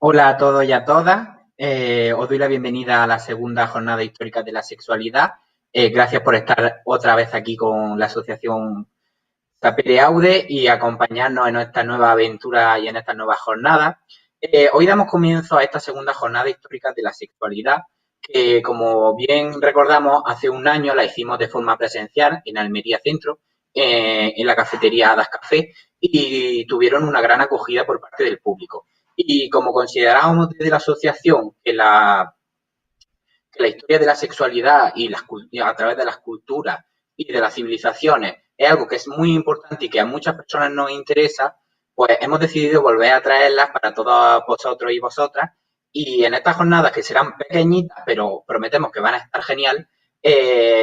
Hola a todos y a todas. Os doy la bienvenida a la segunda jornada histórica de la sexualidad. Gracias por estar otra vez aquí con la asociación Sapere Aude y acompañarnos en esta nueva aventura y en estas nuevas jornadas. Hoy damos comienzo a esta segunda jornada histórica de la sexualidad, que como bien recordamos, hace un año la hicimos de forma presencial en Almería Centro, en la cafetería Hadas Café, y tuvieron una gran acogida por parte del público. Y como considerábamos desde la asociación que la historia de la sexualidad y a través de las culturas y de las civilizaciones es algo que es muy importante y que a muchas personas nos interesa, pues hemos decidido volver a traerlas para todos vosotros y vosotras. Y en estas jornadas, que serán pequeñitas, pero prometemos que van a estar genial,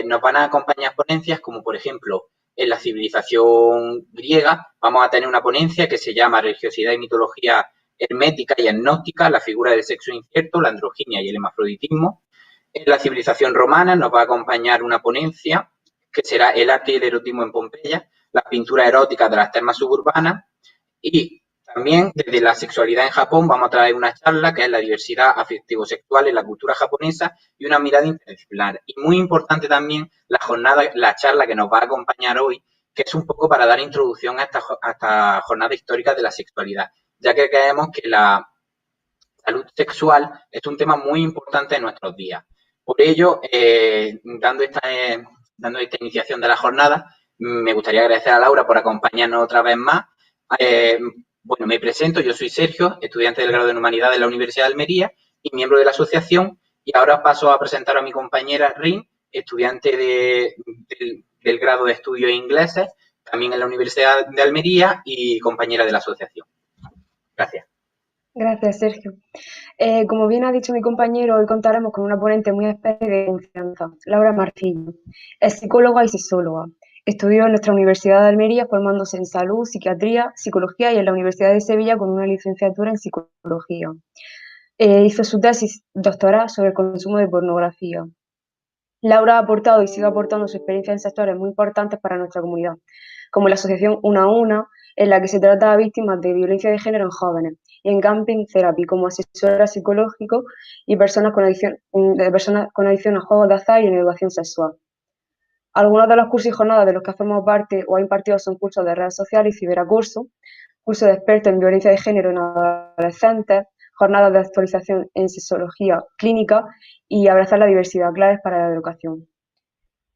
nos van a acompañar ponencias como, por ejemplo, en la civilización griega vamos a tener una ponencia que se llama Religiosidad y mitología hermética y agnóstica, la figura del sexo incierto, la androginia y el hermafroditismo. En la civilización romana nos va a acompañar una ponencia que será el arte y el erotismo en Pompeya, las pinturas eróticas de las termas suburbanas y también desde la sexualidad en Japón vamos a traer una charla que es la diversidad afectivo-sexual en la cultura japonesa y una mirada interdisciplinar. Y muy importante también la charla que nos va a acompañar hoy, que es un poco para dar introducción a esta jornada histórica de la sexualidad, ya que creemos que la salud sexual es un tema muy importante en nuestros días. Por ello, dando esta iniciación de la jornada, me gustaría agradecer a Laura por acompañarnos otra vez más. Bueno, me presento, yo soy Sergio, estudiante del grado en Humanidades de la Universidad de Almería y miembro de la asociación. Y ahora paso a presentar a mi compañera Rin, estudiante del grado de Estudios Ingleses, también en la Universidad de Almería y compañera de la asociación. Gracias. Gracias, Sergio. Como bien ha dicho mi compañero, hoy contaremos con una ponente muy especial de confianza, Laura Marcillo. Es psicóloga y sexóloga. Estudió en nuestra Universidad de Almería formándose en salud, psiquiatría, psicología y en la Universidad de Sevilla con una licenciatura en psicología. Hizo su tesis doctoral sobre el consumo de pornografía. Laura ha aportado y sigue aportando su experiencia en sectores muy importantes para nuestra comunidad, como la asociación Una a Una, en la que se trata a víctimas de violencia de género en jóvenes, y en Camping Therapy, como asesora psicológico y personas con adicción a juegos de azar y en educación sexual. Algunos de los cursos y jornadas de los que hacemos parte o ha impartido son cursos de redes sociales y ciberacoso, cursos de expertos en violencia de género en adolescentes, jornadas de actualización en sexología clínica y abrazar la diversidad, claves para la educación.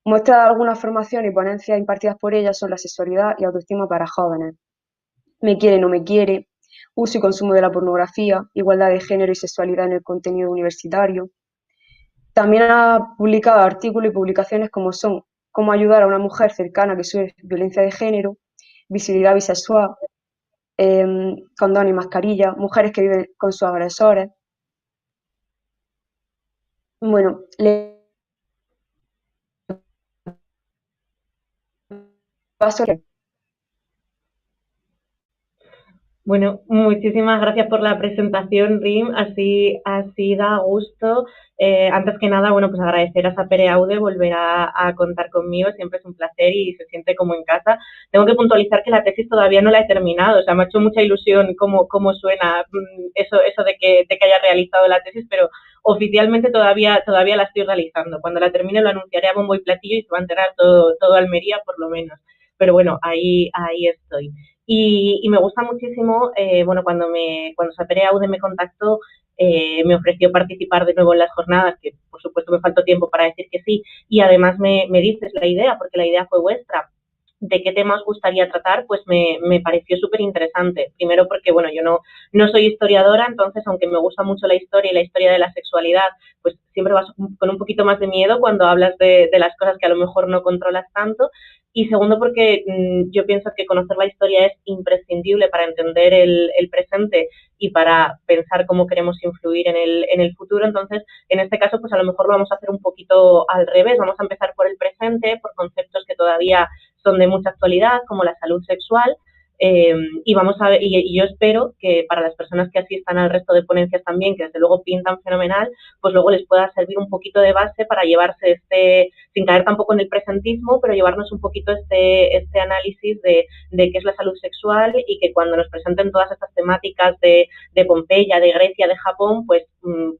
Muestra de algunas formaciones y ponencias impartidas por ella son la sexualidad y autoestima para jóvenes, Me quiere, no me quiere, uso y consumo de la pornografía, igualdad de género y sexualidad en el contenido universitario. También ha publicado artículos y publicaciones como son Cómo ayudar a una mujer cercana que sufre violencia de género, visibilidad bisexual, condón y mascarilla, mujeres que viven con sus agresores. Bueno, le paso. Bueno, muchísimas gracias por la presentación, Rim. Así da gusto. Antes que nada, bueno, pues agradecer a Sapere Aude volver a contar conmigo. Siempre es un placer y se siente como en casa. Tengo que puntualizar que la tesis todavía no la he terminado. O sea, me ha hecho mucha ilusión cómo suena eso de que haya realizado la tesis, pero oficialmente todavía la estoy realizando. Cuando la termine lo anunciaré a bombo y platillo y se va a enterar todo Almería, por lo menos. Pero bueno, ahí estoy. Y me gusta muchísimo, bueno, cuando Sapere Aude me contactó, me ofreció participar de nuevo en las jornadas, que por supuesto me faltó tiempo para decir que sí, y además me dices la idea, porque la idea fue vuestra, de qué tema os gustaría tratar, pues me pareció súper interesante. Primero porque, bueno, yo no soy historiadora, entonces, aunque me gusta mucho la historia y la historia de la sexualidad, pues siempre vas con un poquito más de miedo cuando hablas de las cosas que a lo mejor no controlas tanto. Y segundo porque yo pienso que conocer la historia es imprescindible para entender el presente y para pensar cómo queremos influir en el futuro. Entonces, en este caso, pues a lo mejor lo vamos a hacer un poquito al revés. Vamos a empezar por el presente, por conceptos que todavía son de mucha actualidad, como la salud sexual, Y vamos a ver, y yo espero que para las personas que asistan al resto de ponencias también, que desde luego pintan fenomenal, pues luego les pueda servir un poquito de base para llevarse sin caer tampoco en el presentismo, pero llevarnos un poquito este análisis de qué es la salud sexual, y que cuando nos presenten todas estas temáticas de Pompeya, de Grecia, de Japón, pues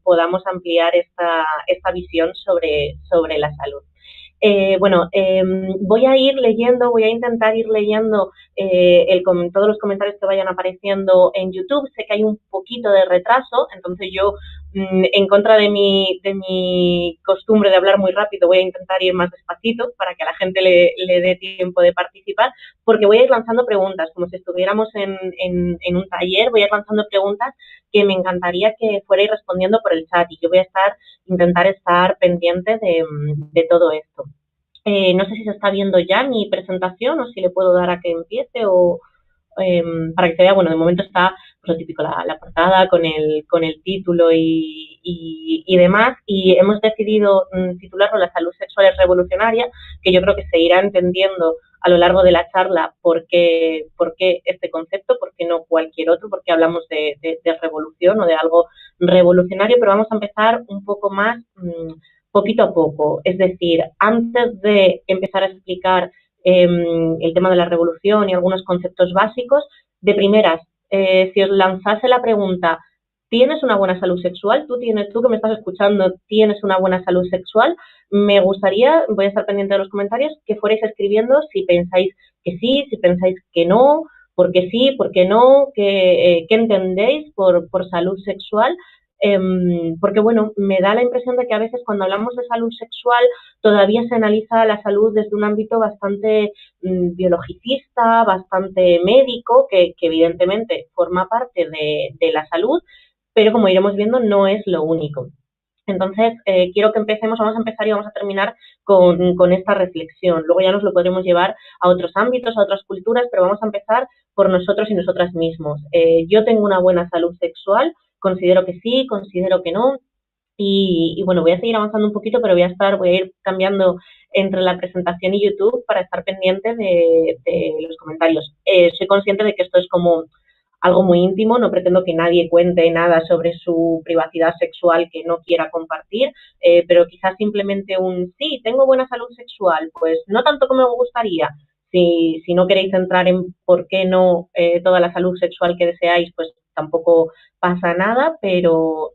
podamos ampliar esta visión sobre la salud. Voy a intentar ir leyendo todos los comentarios que vayan apareciendo en YouTube. Sé que hay un poquito de retraso, entonces yo, en contra de mi costumbre de hablar muy rápido, voy a intentar ir más despacito para que a la gente le dé tiempo de participar, porque voy a ir lanzando preguntas, como si estuviéramos en un taller. Voy a ir lanzando preguntas que me encantaría que fuerais respondiendo por el chat, y yo voy a intentar estar pendiente de todo esto. No sé si se está viendo ya mi presentación o si le puedo dar a que empiece, o para que se vea. Bueno, de momento está pues, lo típico, la portada con el título y demás, y hemos decidido titularlo La salud sexual es revolucionaria, que yo creo que se irá entendiendo a lo largo de la charla por qué este concepto, por qué no cualquier otro, porque hablamos de revolución o de algo revolucionario. Pero vamos a empezar un poco más poquito a poco. Es decir, antes de empezar a explicar el tema de la revolución y algunos conceptos básicos, de primeras, si os lanzase la pregunta, ¿tienes una buena salud sexual? Tú que me estás escuchando, ¿tienes una buena salud sexual? Me gustaría, voy a estar pendiente de los comentarios, que fuerais escribiendo si pensáis que sí, si pensáis que no, por qué sí, por qué no, qué entendéis por salud sexual. Porque, bueno, me da la impresión de que a veces cuando hablamos de salud sexual todavía se analiza la salud desde un ámbito bastante biologicista, bastante médico, que evidentemente forma parte de la salud, pero como iremos viendo no es lo único. Entonces, quiero que empecemos, vamos a empezar y vamos a terminar con esta reflexión. Luego ya nos lo podremos llevar a otros ámbitos, a otras culturas, pero vamos a empezar por nosotros y nosotras mismos. Yo tengo una buena salud sexual, considero que sí, considero que no. Y bueno, voy a seguir avanzando un poquito, pero voy a ir cambiando entre la presentación y YouTube para estar pendiente de los comentarios. Soy consciente de que esto es como algo muy íntimo, no pretendo que nadie cuente nada sobre su privacidad sexual que no quiera compartir, pero quizás simplemente sí, tengo buena salud sexual, pues no tanto como me gustaría. Si no queréis entrar en por qué no toda la salud sexual que deseáis, pues tampoco pasa nada, pero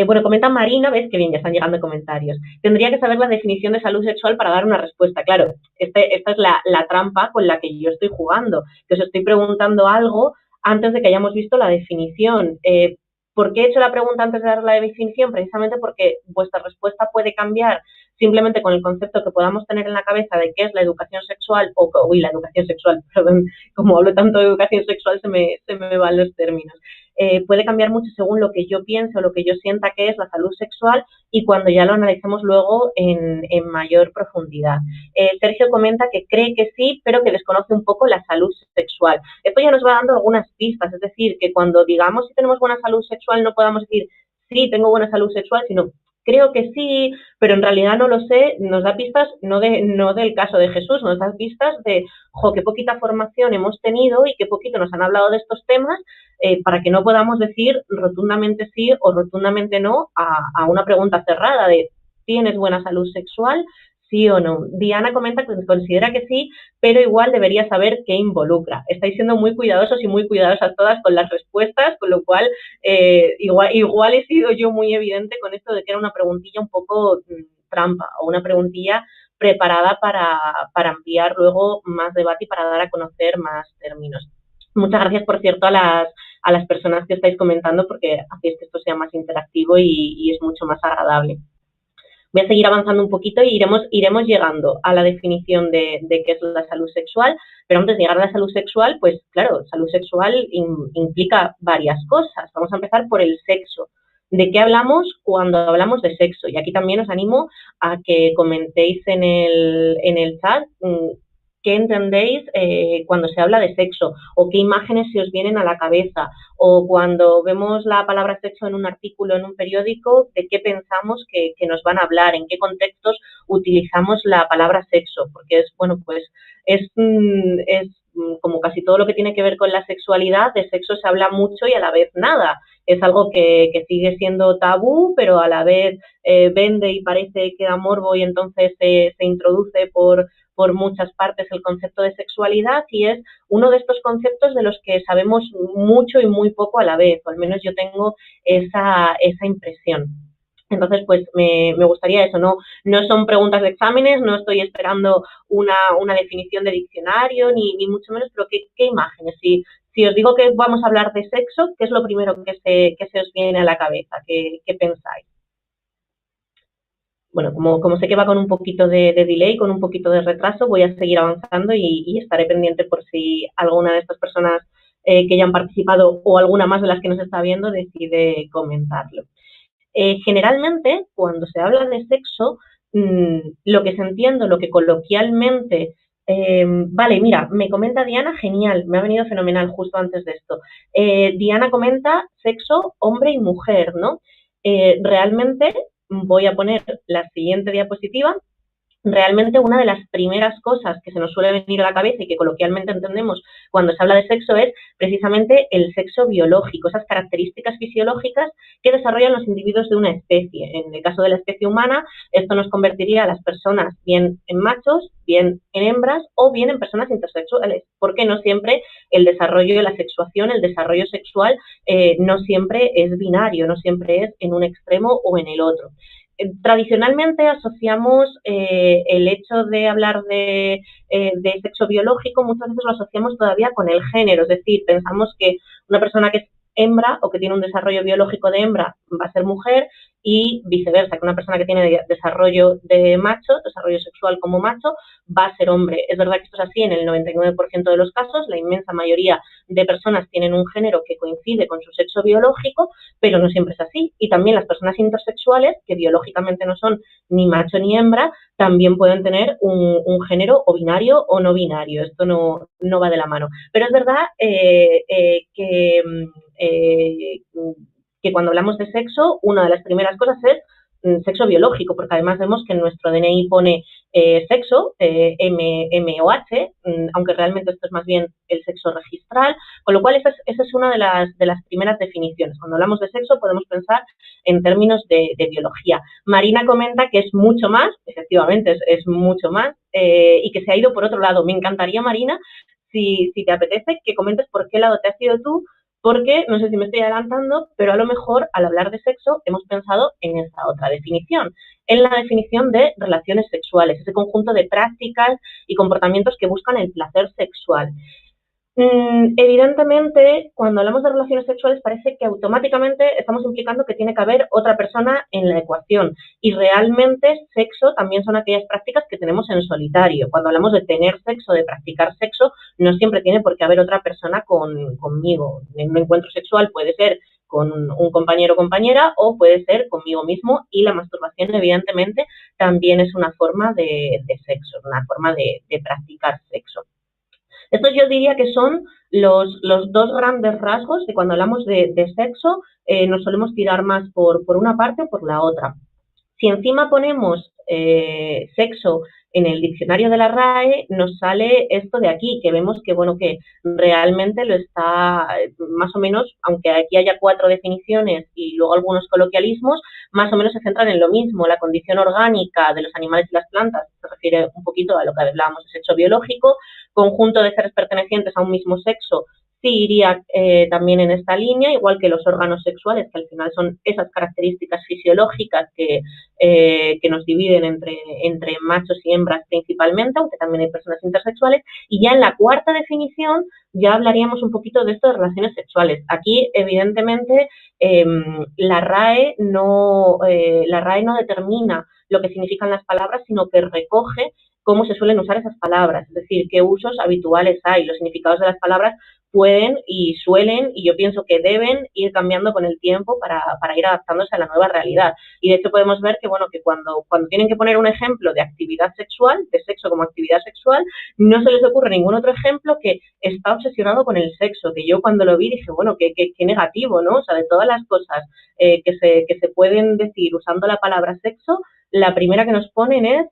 bueno, comenta Marina, ves que bien, ya están llegando comentarios. Tendría que saber la definición de salud sexual para dar una respuesta. Claro, esta es la trampa con la que yo estoy jugando, que os estoy preguntando algo antes de que hayamos visto la definición. ¿Por qué he hecho la pregunta antes de dar la definición? Precisamente porque vuestra respuesta puede cambiar simplemente con el concepto que podamos tener en la cabeza de qué es la educación sexual, la educación sexual, perdón, como hablo tanto de educación sexual se me van los términos. Puede cambiar mucho según lo que yo piense o lo que yo sienta que es la salud sexual, y cuando ya lo analicemos luego en mayor profundidad. Sergio comenta que cree que sí, pero que desconoce un poco la salud sexual. Esto ya nos va dando algunas pistas, es decir, que cuando digamos si tenemos buena salud sexual no podamos decir sí, tengo buena salud sexual, sino creo que sí, pero en realidad no lo sé. Nos da pistas no del caso de Jesús, nos da pistas de qué poquita formación hemos tenido y qué poquito nos han hablado de estos temas, para que no podamos decir rotundamente sí o rotundamente no a una pregunta cerrada de ¿tienes buena salud sexual? ¿Sí o no? Diana comenta que considera que sí, pero igual debería saber qué involucra. Estáis siendo muy cuidadosos y muy cuidadosas todas con las respuestas, con lo cual igual he sido yo muy evidente con esto de que era una preguntilla un poco trampa, o una preguntilla preparada para ampliar luego más debate y para dar a conocer más términos. Muchas gracias, por cierto, a las personas que estáis comentando, porque hacéis que esto sea más interactivo y es mucho más agradable. Voy a seguir avanzando un poquito y iremos llegando a la definición de qué es la salud sexual, pero antes de llegar a la salud sexual, pues claro, salud sexual implica varias cosas. Vamos a empezar por el sexo. ¿De qué hablamos cuando hablamos de sexo? Y aquí también os animo a que comentéis en el chat qué entendéis cuando se habla de sexo, o qué imágenes se os vienen a la cabeza, o cuando vemos la palabra sexo en un artículo, en un periódico, de qué pensamos que nos van a hablar, en qué contextos utilizamos la palabra sexo, porque es como casi todo lo que tiene que ver con la sexualidad, de sexo se habla mucho y a la vez nada. Es algo que sigue siendo tabú, pero a la vez vende y parece que da morbo y entonces se introduce por muchas partes el concepto de sexualidad y es uno de estos conceptos de los que sabemos mucho y muy poco a la vez, o al menos yo tengo esa impresión. Entonces, pues me gustaría eso, no son preguntas de exámenes, no estoy esperando una definición de diccionario, ni mucho menos, pero ¿qué imágenes? Si os digo que vamos a hablar de sexo, ¿qué es lo primero que se os viene a la cabeza? ¿Qué pensáis? Bueno, como sé que va con un poquito de delay, con un poquito de retraso, voy a seguir avanzando y estaré pendiente por si alguna de estas personas que ya han participado o alguna más de las que nos está viendo decide comentarlo. Generalmente, cuando se habla de sexo, lo que se entiende, lo que coloquialmente... vale, mira, me comenta Diana, genial, me ha venido fenomenal justo antes de esto. Diana comenta sexo, hombre y mujer, ¿no? Realmente voy a poner la siguiente diapositiva. Realmente una de las primeras cosas que se nos suele venir a la cabeza y que coloquialmente entendemos cuando se habla de sexo es precisamente el sexo biológico, esas características fisiológicas que desarrollan los individuos de una especie. En el caso de la especie humana, esto nos convertiría a las personas bien en machos, bien en hembras o bien en personas intersexuales, porque no siempre el desarrollo de la sexuación, el desarrollo sexual no siempre es binario, no siempre es en un extremo o en el otro. Tradicionalmente asociamos el hecho de hablar de sexo biológico, muchas veces lo asociamos todavía con el género, es decir, pensamos que una persona que es hembra o que tiene un desarrollo biológico de hembra va a ser mujer y viceversa, que una persona que tiene desarrollo de macho, desarrollo sexual como macho, va a ser hombre. Es verdad que esto es así en el 99% de los casos, la inmensa mayoría de personas tienen un género que coincide con su sexo biológico, pero no siempre es así. Y también las personas intersexuales, que biológicamente no son ni macho ni hembra, también pueden tener un género o binario o no binario. Esto no va de la mano. Pero es verdad que cuando hablamos de sexo, una de las primeras cosas es sexo biológico, porque además vemos que en nuestro DNI pone sexo, M-O-H, aunque realmente esto es más bien el sexo registral, con lo cual esa es una de las primeras definiciones. Cuando hablamos de sexo podemos pensar en términos de biología. Marina comenta que es mucho más, efectivamente es mucho más, y que se ha ido por otro lado. Me encantaría, Marina, si te apetece, que comentes por qué lado te has ido tú, porque, no sé si me estoy adelantando, pero a lo mejor al hablar de sexo hemos pensado en esa otra definición, en la definición de relaciones sexuales, ese conjunto de prácticas y comportamientos que buscan el placer sexual. Evidentemente, cuando hablamos de relaciones sexuales parece que automáticamente estamos implicando que tiene que haber otra persona en la ecuación y realmente sexo también son aquellas prácticas que tenemos en solitario. Cuando hablamos de tener sexo, de practicar sexo, no siempre tiene por qué haber otra persona conmigo. En un encuentro sexual puede ser con un compañero o compañera o puede ser conmigo mismo y la masturbación evidentemente también es una forma de sexo, una forma de practicar sexo. Estos yo diría que son los dos grandes rasgos que cuando hablamos de sexo nos solemos tirar más por una parte o por la otra. Si encima ponemos sexo en el diccionario de la RAE, nos sale esto de aquí, que vemos que, bueno, que realmente lo está, más o menos, aunque aquí haya 4 definiciones y luego algunos coloquialismos, más o menos se centran en lo mismo. La condición orgánica de los animales y las plantas se refiere un poquito a lo que hablábamos de sexo biológico, conjunto de seres pertenecientes a un mismo sexo, sí iría también en esta línea, igual que los órganos sexuales, que al final son esas características fisiológicas que nos dividen entre machos y hembras principalmente, aunque también hay personas intersexuales. Y ya en la cuarta definición ya hablaríamos un poquito de esto de relaciones sexuales. Aquí, evidentemente, la RAE no determina lo que significan las palabras, sino que recoge cómo se suelen usar esas palabras, es decir, qué usos habituales hay. Los significados de las palabras pueden y suelen, y yo pienso que deben ir cambiando con el tiempo para ir adaptándose a la nueva realidad. Y de hecho podemos ver que, bueno, que cuando tienen que poner un ejemplo de actividad sexual, de sexo como actividad sexual, no se les ocurre ningún otro ejemplo que está obsesionado con el sexo, que yo cuando lo vi dije, bueno, qué negativo, ¿no? O sea, de todas las cosas que se pueden decir usando la palabra sexo, la primera que nos ponen es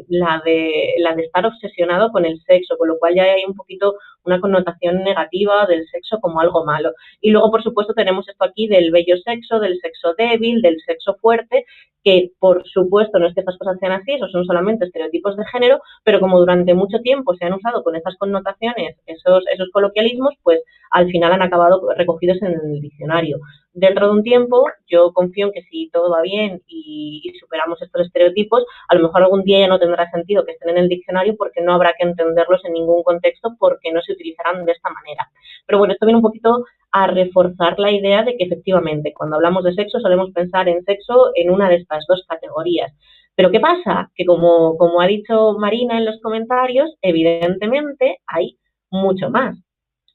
la de estar obsesionado con el sexo, con lo cual ya hay un poquito una connotación negativa del sexo como algo malo. Y luego, por supuesto, tenemos esto aquí del bello sexo, del sexo débil, del sexo fuerte, que por supuesto no es que estas cosas sean así, esos son solamente estereotipos de género, pero como durante mucho tiempo se han usado con estas connotaciones, esos coloquialismos, pues al final han acabado recogidos en el diccionario. Dentro de un tiempo, yo confío en que si todo va bien y superamos estos estereotipos, a lo mejor algún día ya no tendrá sentido que estén en el diccionario porque no habrá que entenderlos en ningún contexto porque no se utilizarán de esta manera. Pero bueno, esto viene un poquito a reforzar la idea de que efectivamente cuando hablamos de sexo solemos pensar en sexo en una de estas dos categorías. Pero ¿qué pasa? Que como ha dicho Marina en los comentarios, evidentemente hay mucho más.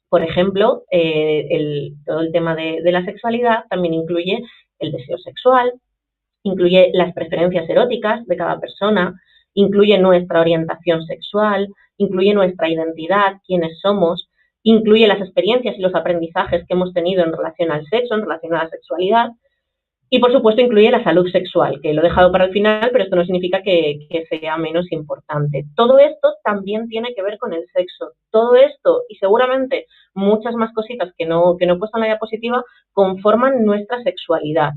Por ejemplo, todo el tema de la sexualidad también incluye el deseo sexual, incluye las preferencias eróticas de cada persona, incluye nuestra orientación sexual, incluye nuestra identidad, quiénes somos, incluye las experiencias y los aprendizajes que hemos tenido en relación al sexo, en relación a la sexualidad, y por supuesto incluye la salud sexual, que lo he dejado para el final, pero esto no significa que sea menos importante. Todo esto también tiene que ver con el sexo. Todo esto, y seguramente muchas más cositas que no he puesto en la diapositiva, conforman nuestra sexualidad.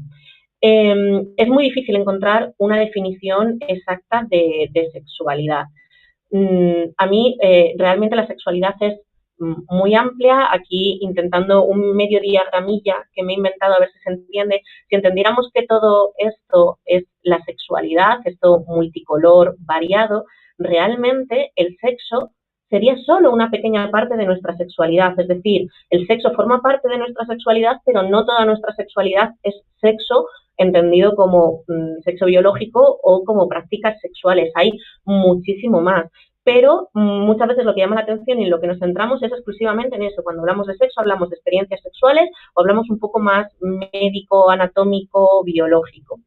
Es muy difícil encontrar una definición exacta de sexualidad. A mí realmente la sexualidad es muy amplia, aquí intentando un medio diagramilla que me he inventado a ver si se entiende. Si entendiéramos que todo esto es la sexualidad, esto multicolor, variado, realmente el sexo sería solo una pequeña parte de nuestra sexualidad, es decir, el sexo forma parte de nuestra sexualidad, pero no toda nuestra sexualidad es sexo entendido como sexo biológico o como prácticas sexuales. Hay muchísimo más. Pero muchas veces lo que llama la atención y en lo que nos centramos es exclusivamente en eso. Cuando hablamos de sexo, hablamos de experiencias sexuales o hablamos un poco más médico, anatómico, biológico.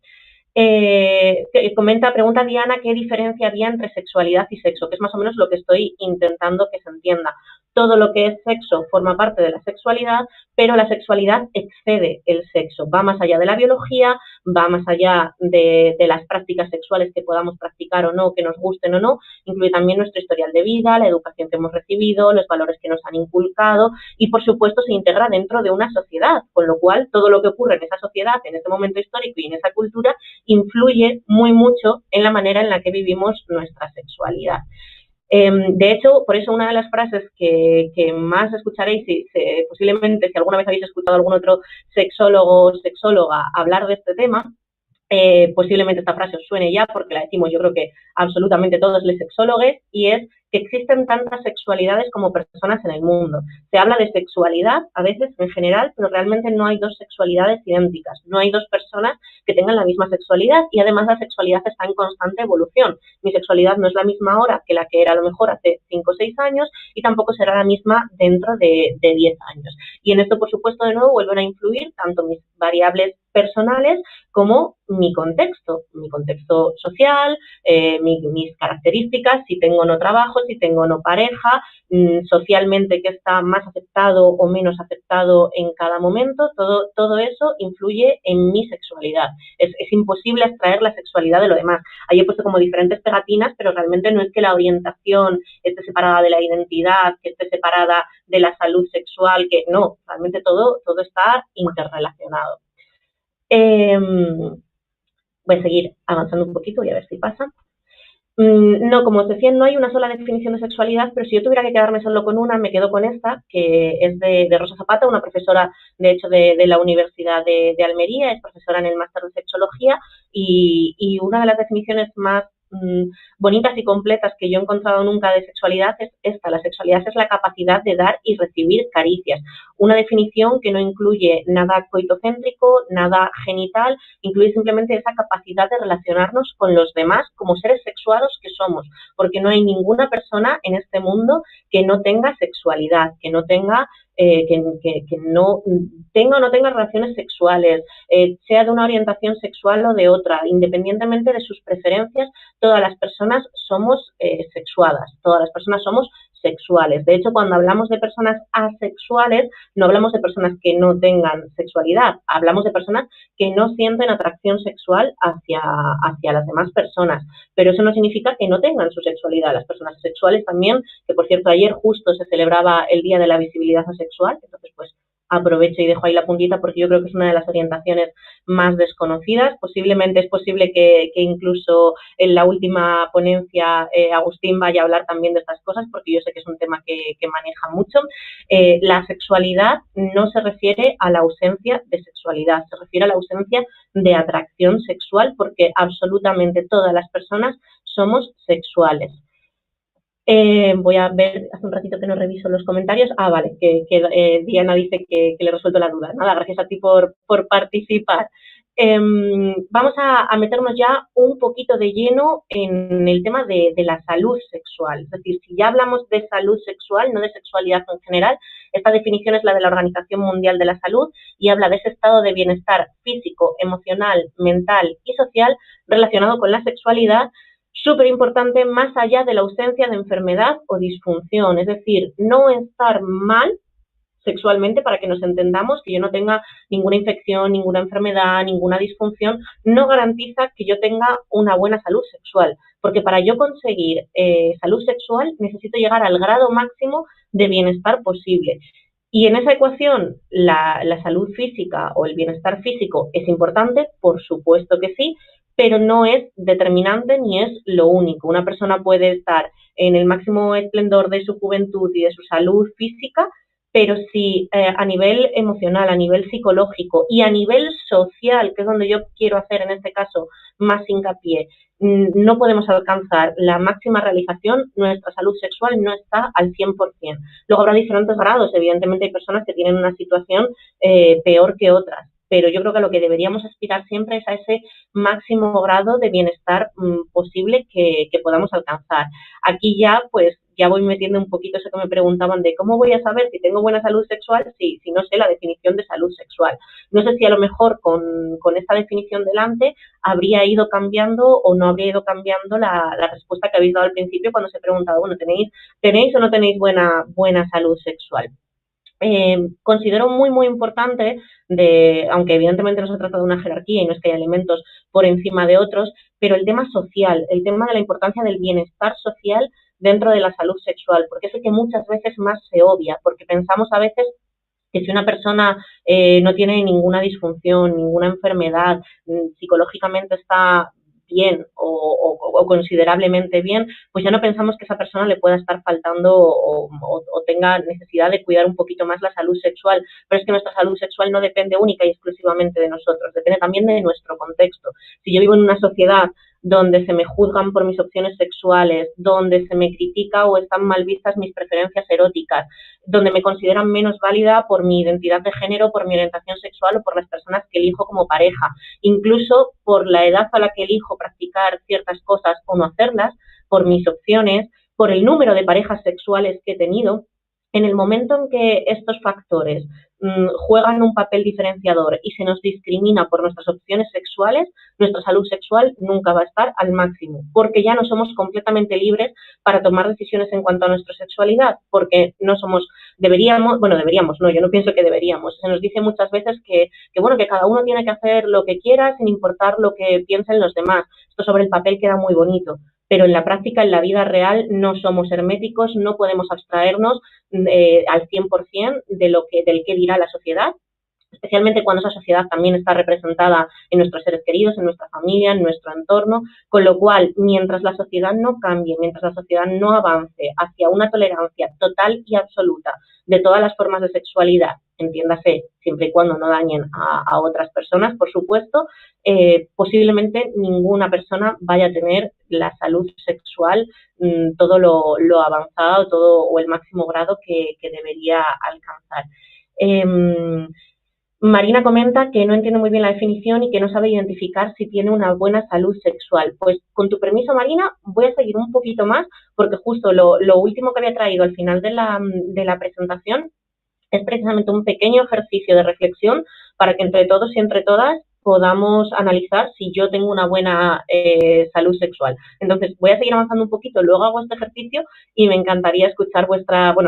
Pregunta Diana qué diferencia había entre sexualidad y sexo, que es más o menos lo que estoy intentando que se entienda. Todo lo que es sexo forma parte de la sexualidad, pero la sexualidad excede el sexo, va más allá de la biología, va más allá de las prácticas sexuales que podamos practicar o no, que nos gusten o no, incluye también nuestro historial de vida, la educación que hemos recibido, los valores que nos han inculcado y, por supuesto, se integra dentro de una sociedad, con lo cual todo lo que ocurre en esa sociedad, en ese momento histórico y en esa cultura, influye muy mucho en la manera en la que vivimos nuestra sexualidad. De hecho, por eso una de las frases que más escucharéis, posiblemente si alguna vez habéis escuchado a algún otro sexólogo o sexóloga hablar de este tema, posiblemente esta frase os suene ya porque la decimos yo creo que absolutamente todos los sexólogos, y es que existen tantas sexualidades como personas en el mundo. Se habla de sexualidad a veces en general, pero realmente no hay dos sexualidades idénticas, no hay dos personas que tengan la misma sexualidad y además la sexualidad está en constante evolución. Mi sexualidad no es la misma ahora que la que era a lo mejor hace 5 o 6 años y tampoco será la misma dentro de 10 años. Y en esto, por supuesto, de nuevo vuelven a influir tanto mis variables personales como mi contexto social, mis características, si tengo o no trabajo, si tengo o no pareja, socialmente qué está más aceptado o menos aceptado en cada momento, todo eso influye en mi sexualidad. Es imposible extraer la sexualidad de lo demás. Ahí he puesto como diferentes pegatinas, pero realmente no es que la orientación esté separada de la identidad, que esté separada de la salud sexual, que no, realmente todo está interrelacionado. Voy a seguir avanzando un poquito y a ver si pasa. No, como os decía, no hay una sola definición de sexualidad, pero si yo tuviera que quedarme solo con una, me quedo con esta, que es de Rosa Zapata, una profesora, de hecho, de la Universidad de Almería, es profesora en el máster de sexología, y una de las definiciones más bonitas y completas que yo he encontrado nunca de sexualidad es esta. La sexualidad es la capacidad de dar y recibir caricias. Una definición que no incluye nada coitocéntrico, nada genital, incluye simplemente esa capacidad de relacionarnos con los demás como seres sexuados que somos, porque no hay ninguna persona en este mundo que no tenga sexualidad, que no tenga que no tenga o no tenga relaciones sexuales, sea de una orientación sexual o de otra, independientemente de sus preferencias, todas las personas somos sexuadas, todas las personas somos sexuales. De hecho, cuando hablamos de personas asexuales, no hablamos de personas que no tengan sexualidad, hablamos de personas que no sienten atracción sexual hacia las demás personas, pero eso no significa que no tengan su sexualidad. Las personas asexuales también, que por cierto ayer justo se celebraba el Día de la Visibilidad Asexual, entonces pues aprovecho y dejo ahí la puntita porque yo creo que es una de las orientaciones más desconocidas. Posiblemente es posible que incluso en la última ponencia Agustín vaya a hablar también de estas cosas porque yo sé que es un tema que maneja mucho. La sexualidad no se refiere a la ausencia de sexualidad, se refiere a la ausencia de atracción sexual porque absolutamente todas las personas somos sexuales. Voy a ver, hace un ratito que no reviso los comentarios. Vale, que Diana dice que le he resuelto la duda. Nada, gracias a ti por participar. Vamos a meternos ya un poquito de lleno en el tema de la salud sexual. Es decir, si ya hablamos de salud sexual, no de sexualidad en general, esta definición es la de la Organización Mundial de la Salud y habla de ese estado de bienestar físico, emocional, mental y social relacionado con la sexualidad, súper importante más allá de la ausencia de enfermedad o disfunción, es decir, no estar mal sexualmente, para que nos entendamos, que yo no tenga ninguna infección, ninguna enfermedad, ninguna disfunción, no garantiza que yo tenga una buena salud sexual, porque para yo conseguir salud sexual necesito llegar al grado máximo de bienestar posible. Y en esa ecuación, la salud física o el bienestar físico es importante, por supuesto que sí, pero no es determinante ni es lo único. Una persona puede estar en el máximo esplendor de su juventud y de su salud física, pero si a nivel emocional, a nivel psicológico y a nivel social, que es donde yo quiero hacer en este caso más hincapié, no podemos alcanzar la máxima realización, nuestra salud sexual no está al 100%. Luego habrá diferentes grados, evidentemente hay personas que tienen una situación peor que otras, pero yo creo que lo que deberíamos aspirar siempre es a ese máximo grado de bienestar posible que podamos alcanzar. Aquí ya, pues, ya voy metiendo un poquito eso que me preguntaban de cómo voy a saber si tengo buena salud sexual si no sé la definición de salud sexual. No sé si a lo mejor con esta definición delante habría ido cambiando o no habría ido cambiando la respuesta que habéis dado al principio cuando se preguntaba, bueno, ¿tenéis o no tenéis buena salud sexual? Considero muy importante, aunque evidentemente no se trata de una jerarquía y no es que haya elementos por encima de otros, pero el tema social, el tema de la importancia del bienestar social dentro de la salud sexual, porque es el que muchas veces más se obvia, porque pensamos a veces que si una persona no tiene ninguna disfunción, ninguna enfermedad, psicológicamente está bien o considerablemente bien, pues ya no pensamos que esa persona le pueda estar faltando o tenga necesidad de cuidar un poquito más la salud sexual, pero es que nuestra salud sexual no depende única y exclusivamente de nosotros, depende también de nuestro contexto. Si yo vivo en una sociedad donde se me juzgan por mis opciones sexuales, donde se me critica o están mal vistas mis preferencias eróticas, donde me consideran menos válida por mi identidad de género, por mi orientación sexual o por las personas que elijo como pareja, incluso por la edad a la que elijo practicar ciertas cosas o no hacerlas, por mis opciones, por el número de parejas sexuales que he tenido. En el momento en que estos factores juegan un papel diferenciador y se nos discrimina por nuestras opciones sexuales, nuestra salud sexual nunca va a estar al máximo, porque ya no somos completamente libres para tomar decisiones en cuanto a nuestra sexualidad, porque no somos, yo no pienso que deberíamos. Se nos dice muchas veces que cada uno tiene que hacer lo que quiera sin importar lo que piensen los demás. Esto sobre el papel queda muy bonito, pero en la práctica, en la vida real, no somos herméticos, no podemos abstraernos al 100% del que dirá la sociedad, especialmente cuando esa sociedad también está representada en nuestros seres queridos, en nuestra familia, en nuestro entorno, con lo cual, mientras la sociedad no cambie, mientras la sociedad no avance hacia una tolerancia total y absoluta de todas las formas de sexualidad, entiéndase, siempre y cuando no dañen a otras personas, por supuesto, posiblemente ninguna persona vaya a tener la salud sexual todo lo avanzado o el máximo grado que debería alcanzar. Marina comenta que no entiende muy bien la definición y que no sabe identificar si tiene una buena salud sexual. Pues con tu permiso, Marina, voy a seguir un poquito más porque justo lo último que había traído al final de la presentación es precisamente un pequeño ejercicio de reflexión para que entre todos y entre todas podamos analizar si yo tengo una buena salud sexual. Entonces, voy a seguir avanzando un poquito, luego hago este ejercicio y me encantaría escuchar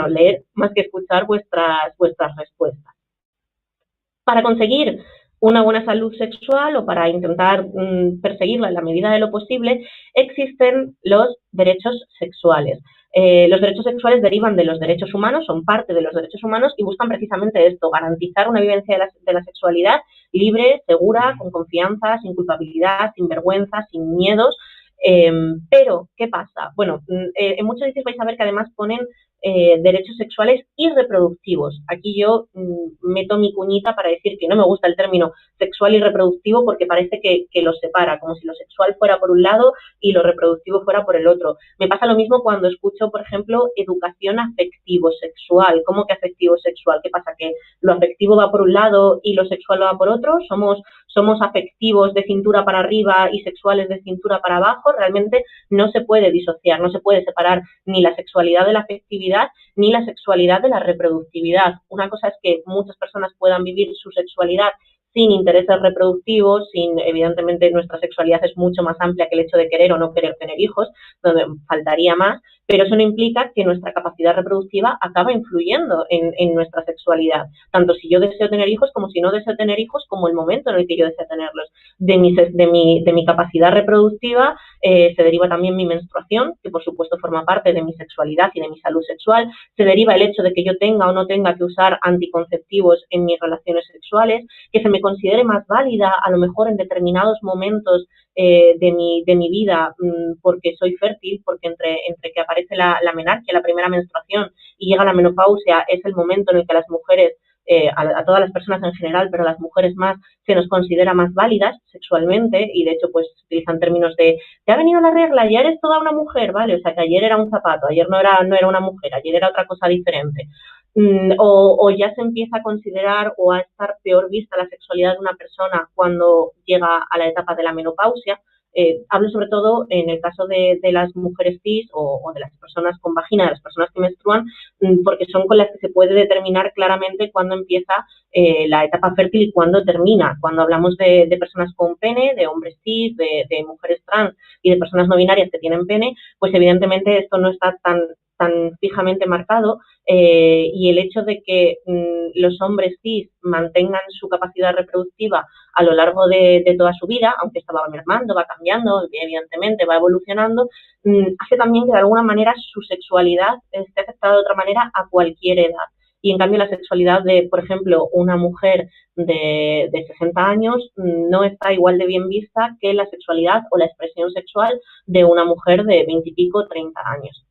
leer más que escuchar vuestras respuestas. Para conseguir una buena salud sexual o para intentar perseguirla en la medida de lo posible, existen los derechos sexuales. Los derechos sexuales derivan de los derechos humanos, son parte de los derechos humanos y buscan precisamente esto, garantizar una vivencia de la sexualidad libre, segura, con confianza, sin culpabilidad, sin vergüenza, sin miedos. Pero, ¿qué pasa? Bueno, en muchos sitios vais a ver que además ponen derechos sexuales y reproductivos. Aquí yo meto mi cuñita para decir que no me gusta el término sexual y reproductivo porque parece que los separa, como si lo sexual fuera por un lado y lo reproductivo fuera por el otro. Me pasa lo mismo cuando escucho, por ejemplo, educación afectivo-sexual. ¿Cómo que afectivo-sexual? ¿Qué pasa? ¿Que lo afectivo va por un lado y lo sexual va por otro? ¿Somos afectivos de cintura para arriba y sexuales de cintura para abajo? Realmente no se puede disociar, no se puede separar ni la sexualidad de la afectividad ni la sexualidad de la reproductividad. Una cosa es que muchas personas puedan vivir su sexualidad sin intereses reproductivos, evidentemente nuestra sexualidad es mucho más amplia que el hecho de querer o no querer tener hijos, donde faltaría más, pero eso no implica que nuestra capacidad reproductiva acaba influyendo en nuestra sexualidad, tanto si yo deseo tener hijos como si no deseo tener hijos, como el momento en el que yo deseo tenerlos. De mi capacidad reproductiva se deriva también mi menstruación, que por supuesto forma parte de mi sexualidad y de mi salud sexual, se deriva el hecho de que yo tenga o no tenga que usar anticonceptivos en mis relaciones sexuales, que se me considere más válida a lo mejor en determinados momentos de mi vida porque soy fértil, porque entre que aparece la menarquia, la primera menstruación y llega la menopausia, es el momento en el que las mujeres, a todas las personas en general, pero a las mujeres más, se nos considera más válidas sexualmente y de hecho pues se utilizan términos de te ha venido la regla, ya eres toda una mujer, ¿vale? O sea que ayer era un zapato, ayer no era una mujer, ayer era otra cosa diferente. O ya se empieza a considerar o a estar peor vista la sexualidad de una persona cuando llega a la etapa de la menopausia. Hablo sobre todo en el caso de las mujeres cis o de las personas con vagina, de las personas que menstruan, porque son con las que se puede determinar claramente cuándo empieza la etapa fértil y cuándo termina. Cuando hablamos de personas con pene, de hombres cis, de mujeres trans y de personas no binarias que tienen pene, pues evidentemente esto no está tan fijamente marcado y el hecho de que los hombres cis mantengan su capacidad reproductiva a lo largo de toda su vida, aunque esto va mermando, va cambiando, evidentemente va evolucionando, hace también que de alguna manera su sexualidad esté afectada de otra manera a cualquier edad. Y en cambio la sexualidad de, por ejemplo, una mujer de 60 años no está igual de bien vista que la sexualidad o la expresión sexual de una mujer de 20 y pico, 30 años.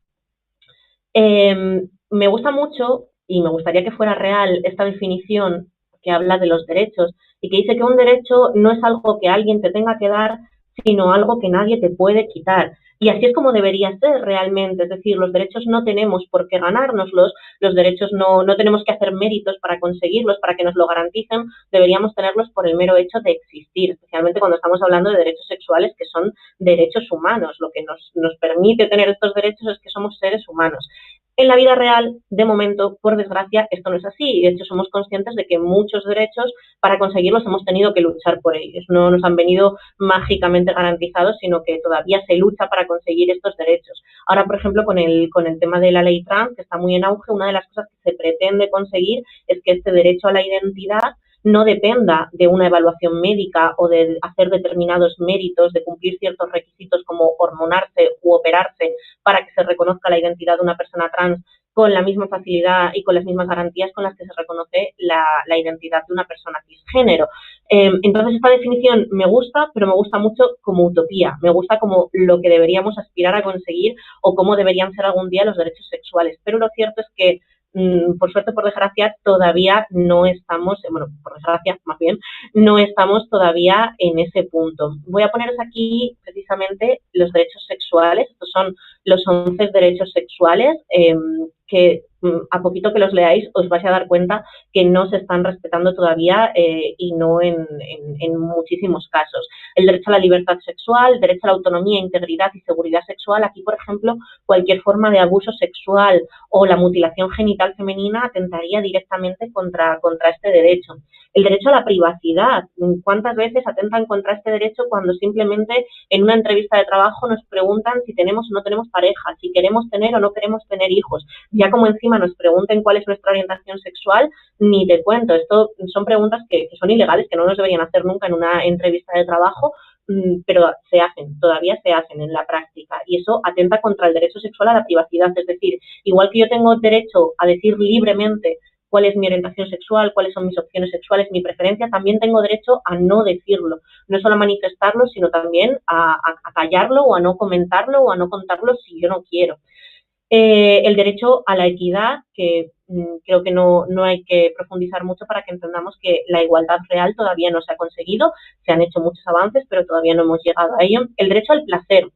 Me gusta mucho y me gustaría que fuera real esta definición que habla de los derechos y que dice que un derecho no es algo que alguien te tenga que dar, sino algo que nadie te puede quitar. Y así es como debería ser realmente, es decir, los derechos no tenemos por qué ganárnoslos, los derechos no tenemos que hacer méritos para conseguirlos, para que nos lo garanticen, deberíamos tenerlos por el mero hecho de existir, especialmente cuando estamos hablando de derechos sexuales que son derechos humanos. Lo que nos permite tener estos derechos es que somos seres humanos. En la vida real, de momento, por desgracia, esto no es así. Y de hecho, somos conscientes de que muchos derechos, para conseguirlos, hemos tenido que luchar por ellos. No nos han venido mágicamente garantizados, sino que todavía se lucha para conseguir estos derechos. Ahora, por ejemplo, con el tema de la ley trans, que está muy en auge, una de las cosas que se pretende conseguir es que este derecho a la identidad no dependa de una evaluación médica o de hacer determinados méritos, de cumplir ciertos requisitos como hormonarse u operarse para que se reconozca la identidad de una persona trans con la misma facilidad y con las mismas garantías con las que se reconoce la identidad de una persona cisgénero. Entonces, esta definición me gusta, pero me gusta mucho como utopía, me gusta como lo que deberíamos aspirar a conseguir o cómo deberían ser algún día los derechos sexuales. Pero lo cierto es que por suerte, por desgracia, todavía no estamos, bueno, por desgracia, más bien, no estamos todavía en ese punto. Voy a poneros aquí precisamente los derechos sexuales. Estos son los 11 derechos sexuales que a poquito que los leáis os vais a dar cuenta que no se están respetando todavía y no en muchísimos casos. El derecho a la libertad sexual, el derecho a la autonomía, integridad y seguridad sexual. Aquí, por ejemplo, cualquier forma de abuso sexual o la mutilación genital femenina atentaría directamente contra este derecho. El derecho a la privacidad. ¿Cuántas veces atentan contra este derecho cuando simplemente en una entrevista de trabajo nos preguntan si tenemos o no tenemos pareja, si queremos tener o no queremos tener hijos? Ya como encima nos pregunten cuál es nuestra orientación sexual, ni te cuento. Esto son preguntas que son ilegales, que no nos deberían hacer nunca en una entrevista de trabajo, pero se hacen, todavía se hacen en la práctica, y eso atenta contra el derecho sexual a la privacidad. Es decir, igual que yo tengo derecho a decir libremente cuál es mi orientación sexual, cuáles son mis opciones sexuales, mi preferencia, también tengo derecho a no decirlo, no solo a manifestarlo, sino también a callarlo o a no comentarlo o a no contarlo si yo no quiero. El derecho a la equidad, que creo que no hay que profundizar mucho para que entendamos que la igualdad real todavía no se ha conseguido, se han hecho muchos avances, pero todavía no hemos llegado a ello. El derecho al placer,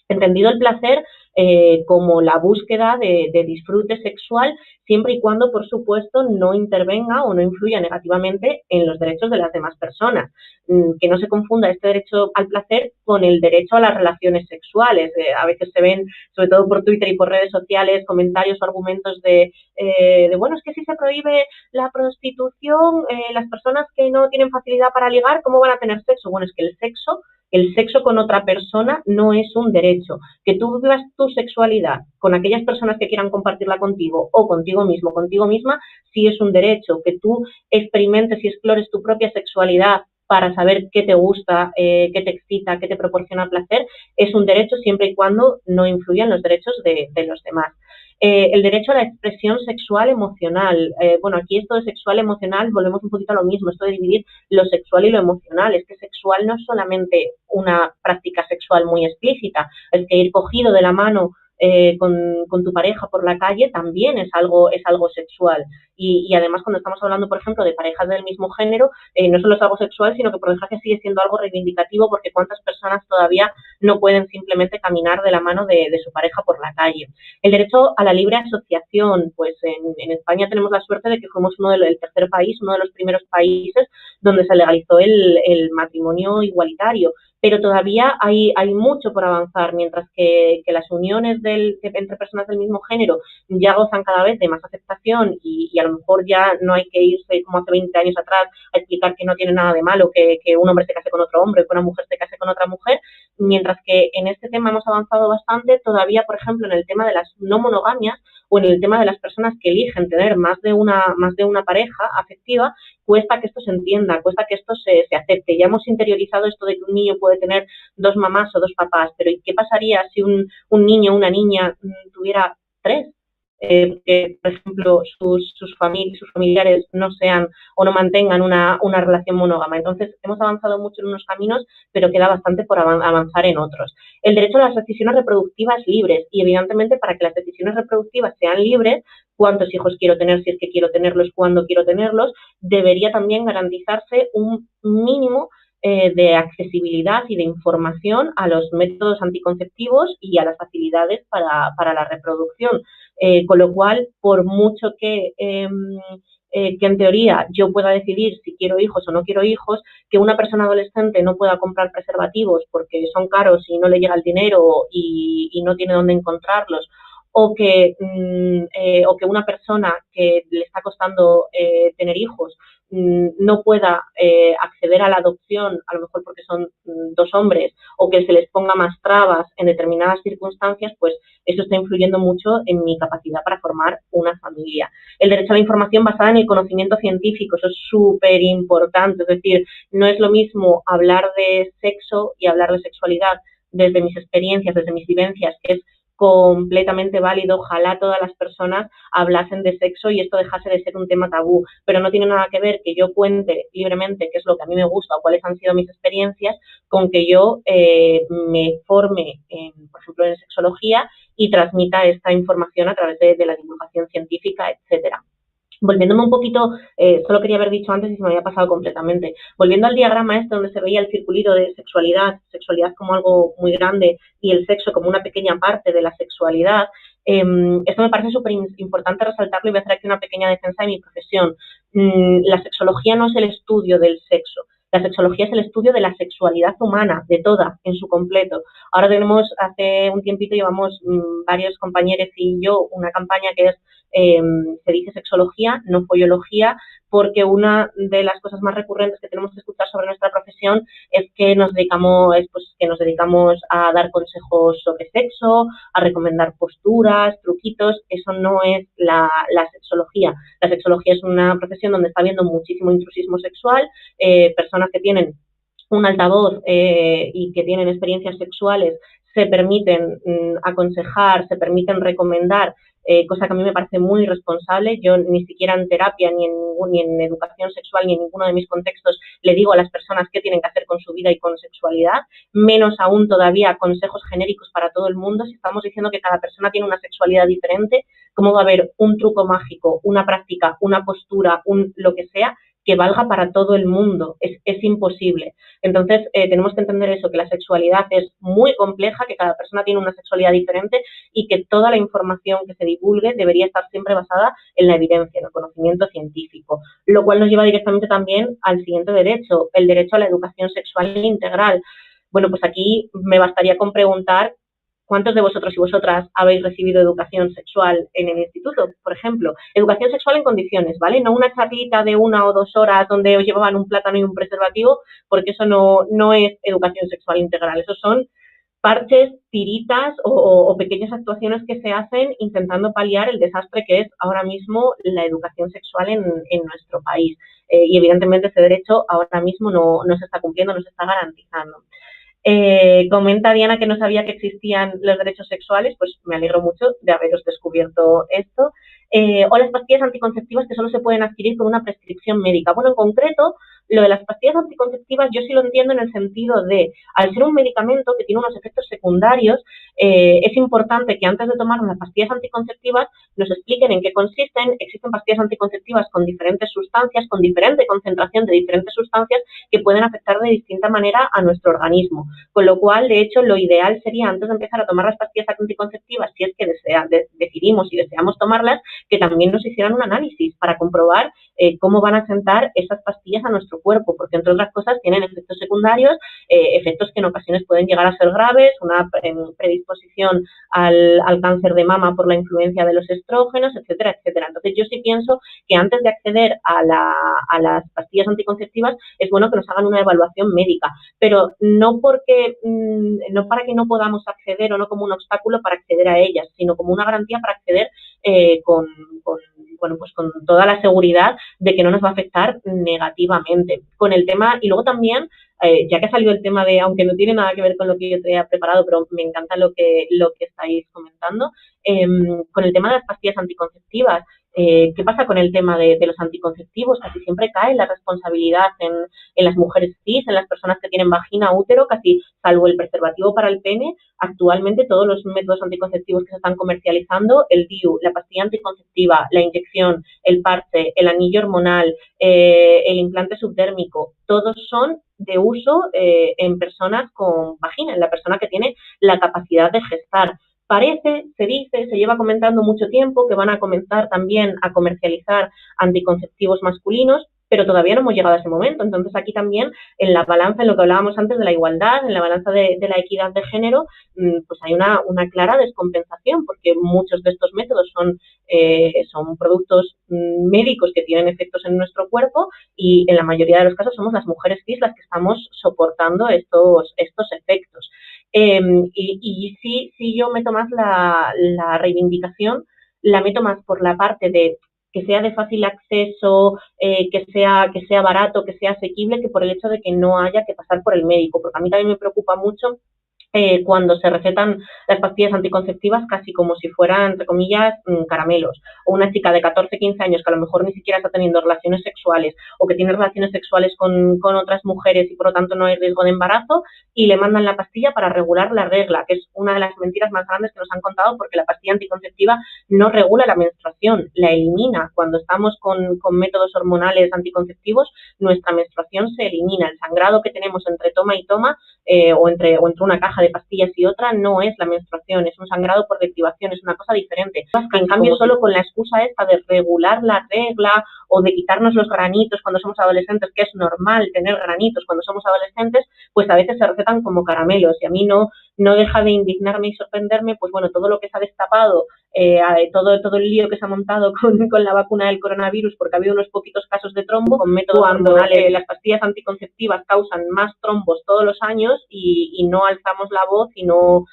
entendido el placer como la búsqueda de disfrute sexual, siempre y cuando, por supuesto, no intervenga o no influya negativamente en los derechos de las demás personas. Que no se confunda este derecho al placer con el derecho a las relaciones sexuales. A veces se ven, sobre todo por Twitter y por redes sociales, comentarios o argumentos de bueno, es que si se prohíbe la prostitución, las personas que no tienen facilidad para ligar, ¿cómo van a tener sexo? Bueno, es que el sexo con otra persona no es un derecho. Que tú vivas tu sexualidad con aquellas personas que quieran compartirla contigo o contigo mismo, contigo misma, sí es un derecho. Que tú experimentes y explores tu propia sexualidad para saber qué te gusta, qué te excita, qué te proporciona placer, es un derecho siempre y cuando no influyan los derechos de los demás. El derecho a la expresión sexual emocional. Bueno, aquí esto de sexual emocional, volvemos un poquito a lo mismo, esto de dividir lo sexual y lo emocional. Es que sexual no es solamente una práctica sexual muy explícita, es que ir cogido de la mano con tu pareja por la calle también es algo sexual. Y además, cuando estamos hablando, por ejemplo, de parejas del mismo género, no solo es algo sexual, sino que por desgracia sigue siendo algo reivindicativo, porque cuántas personas todavía no pueden simplemente caminar de la mano de su pareja por la calle. El derecho a la libre asociación, pues en España tenemos la suerte de que fuimos el tercer país, uno de los primeros países donde se legalizó el matrimonio igualitario, pero todavía hay mucho por avanzar, mientras que las uniones entre personas del mismo género ya gozan cada vez de más aceptación y a lo mejor ya no hay que irse como hace 20 años atrás a explicar que no tiene nada de malo que un hombre se case con otro hombre, que una mujer se case con otra mujer, mientras que en este tema hemos avanzado bastante. Todavía, por ejemplo, en el tema de las no monogamias o en el tema de las personas que eligen tener más de una pareja afectiva, cuesta que esto se entienda, cuesta que esto se acepte. Ya hemos interiorizado esto de que un niño puede tener dos mamás o dos papás, pero ¿y qué pasaría si un niño o una niña tuviera tres? Que, por ejemplo, sus familiares no sean o no mantengan una relación monógama. Entonces, hemos avanzado mucho en unos caminos, pero queda bastante por avanzar en otros. El derecho a las decisiones reproductivas libres, y evidentemente para que las decisiones reproductivas sean libres, cuántos hijos quiero tener, si es que quiero tenerlos, cuándo quiero tenerlos, debería también garantizarse un mínimo de accesibilidad y de información a los métodos anticonceptivos y a las facilidades para la reproducción. Con lo cual, por mucho que en teoría yo pueda decidir si quiero hijos o no quiero hijos, que una persona adolescente no pueda comprar preservativos porque son caros y no le llega el dinero y no tiene dónde encontrarlos, o que una persona que le está costando tener hijos no pueda acceder a la adopción, a lo mejor porque son dos hombres, o que se les ponga más trabas en determinadas circunstancias, pues eso está influyendo mucho en mi capacidad para formar una familia. El derecho a la información basada en el conocimiento científico, eso es súper importante, es decir, no es lo mismo hablar de sexo y hablar de sexualidad desde mis experiencias, desde mis vivencias, que es completamente válido. Ojalá todas las personas hablasen de sexo y esto dejase de ser un tema tabú, pero no tiene nada que ver que yo cuente libremente qué es lo que a mí me gusta o cuáles han sido mis experiencias con que yo me forme, por ejemplo, en sexología y transmita esta información a través de la divulgación científica, etcétera. Volviéndome un poquito, solo quería haber dicho antes y se me había pasado completamente, volviendo al diagrama este donde se veía el circulito de sexualidad como algo muy grande y el sexo como una pequeña parte de la sexualidad, Esto me parece súper importante resaltarlo y voy a hacer aquí una pequeña defensa de mi profesión. La sexología no es el estudio del sexo. La sexología es el estudio de la sexualidad humana, de toda, en su completo. Ahora hace un tiempito llevamos varios compañeros y yo una campaña que es, se dice sexología, no follología, porque una de las cosas más recurrentes que tenemos que escuchar sobre nuestra profesión es que nos dedicamos a dar consejos sobre sexo, a recomendar posturas, truquitos. Eso no es la sexología. La sexología es una profesión donde está habiendo muchísimo intrusismo sexual, personas que tienen un altavoz y que tienen experiencias sexuales se permiten aconsejar, se permiten recomendar, cosa que a mí me parece muy irresponsable. Yo ni siquiera en terapia, ni en educación sexual, ni en ninguno de mis contextos le digo a las personas qué tienen que hacer con su vida y con sexualidad, menos aún todavía consejos genéricos para todo el mundo. Si estamos diciendo que cada persona tiene una sexualidad diferente, ¿cómo va a haber un truco mágico, una práctica, una postura, lo que sea, que valga para todo el mundo? Es imposible. Entonces, tenemos que entender eso, que la sexualidad es muy compleja, que cada persona tiene una sexualidad diferente y que toda la información que se divulgue debería estar siempre basada en la evidencia, en el conocimiento científico, lo cual nos lleva directamente también al siguiente derecho, el derecho a la educación sexual integral. Bueno, pues aquí me bastaría con preguntar ¿cuántos de vosotros y vosotras habéis recibido educación sexual en el instituto, por ejemplo? Educación sexual en condiciones, ¿vale? No una charlita de 1 o 2 horas donde os llevaban un plátano y un preservativo, porque eso no es educación sexual integral. Eso son parches, tiritas o pequeñas actuaciones que se hacen intentando paliar el desastre que es ahora mismo la educación sexual en nuestro país. Y evidentemente ese derecho ahora mismo no se está cumpliendo, no se está garantizando. Comenta Diana que no sabía que existían los derechos sexuales, pues me alegro mucho de haberos descubierto esto. O las pastillas anticonceptivas que solo se pueden adquirir con una prescripción médica. Bueno, en concreto, lo de las pastillas anticonceptivas yo sí lo entiendo en el sentido de, al ser un medicamento que tiene unos efectos secundarios, es importante que antes de tomar unas pastillas anticonceptivas nos expliquen en qué consisten. Existen pastillas anticonceptivas con diferentes sustancias, con diferente concentración de diferentes sustancias que pueden afectar de distinta manera a nuestro organismo. Con lo cual, de hecho, lo ideal sería, antes de empezar a tomar las pastillas anticonceptivas, si es que decidimos y deseamos tomarlas, que también nos hicieran un análisis para comprobar cómo van a sentar esas pastillas a nuestro cuerpo, porque entre otras cosas tienen efectos secundarios, efectos que en ocasiones pueden llegar a ser graves, una predisposición al cáncer de mama por la influencia de los estrógenos, etcétera, etcétera. Entonces yo sí pienso que antes de acceder a las pastillas anticonceptivas es bueno que nos hagan una evaluación médica, pero no para que no podamos acceder o no como un obstáculo para acceder a ellas, sino como una garantía para acceder con toda la seguridad de que no nos va a afectar negativamente. Con el tema, y luego también, ya que ha salido el tema de, aunque no tiene nada que ver con lo que yo te he preparado, pero me encanta lo que estáis comentando, con el tema de las pastillas anticonceptivas. ¿Qué pasa con el tema de los anticonceptivos? Casi siempre cae la responsabilidad en las mujeres cis, en las personas que tienen vagina, útero, casi salvo el preservativo para el pene. Actualmente todos los métodos anticonceptivos que se están comercializando, el DIU, la pastilla anticonceptiva, la inyección, el parche, el anillo hormonal, el implante subdérmico, todos son de uso en personas con vagina, en la persona que tiene la capacidad de gestar. Parece, se dice, se lleva comentando mucho tiempo que van a comenzar también a comercializar anticonceptivos masculinos, pero todavía no hemos llegado a ese momento. Entonces aquí también en la balanza, en lo que hablábamos antes de la igualdad, en la balanza de la equidad de género, pues hay una clara descompensación, porque muchos de estos métodos son productos médicos que tienen efectos en nuestro cuerpo y en la mayoría de los casos somos las mujeres cis las que estamos soportando estos efectos. Y sí yo meto más la reivindicación, la meto más por la parte de que sea de fácil acceso, que sea barato, que sea asequible, que por el hecho de que no haya que pasar por el médico, porque a mí también me preocupa mucho cuando se recetan las pastillas anticonceptivas casi como si fueran, entre comillas, caramelos. O una chica de 14, 15 años que a lo mejor ni siquiera está teniendo relaciones sexuales o que tiene relaciones sexuales con otras mujeres y por lo tanto no hay riesgo de embarazo y le mandan la pastilla para regular la regla, que es una de las mentiras más grandes que nos han contado, porque la pastilla anticonceptiva no regula la menstruación, la elimina. Cuando estamos con métodos hormonales anticonceptivos, nuestra menstruación se elimina. El sangrado que tenemos entre toma y toma o entre una caja de pastillas y otra, no es la menstruación, es un sangrado por deactivación, es una cosa diferente. En cambio, solo con la excusa esta de regular la regla o de quitarnos los granitos cuando somos adolescentes, que es normal tener granitos cuando somos adolescentes, pues a veces se recetan como caramelos, y a mí no deja de indignarme y sorprenderme, pues bueno, todo lo que se ha destapado, todo el lío que se ha montado con la vacuna del coronavirus, porque ha habido unos poquitos casos de trombo, con métodos hormonales. Las pastillas anticonceptivas causan más trombos todos los años y no alzamos la voz y no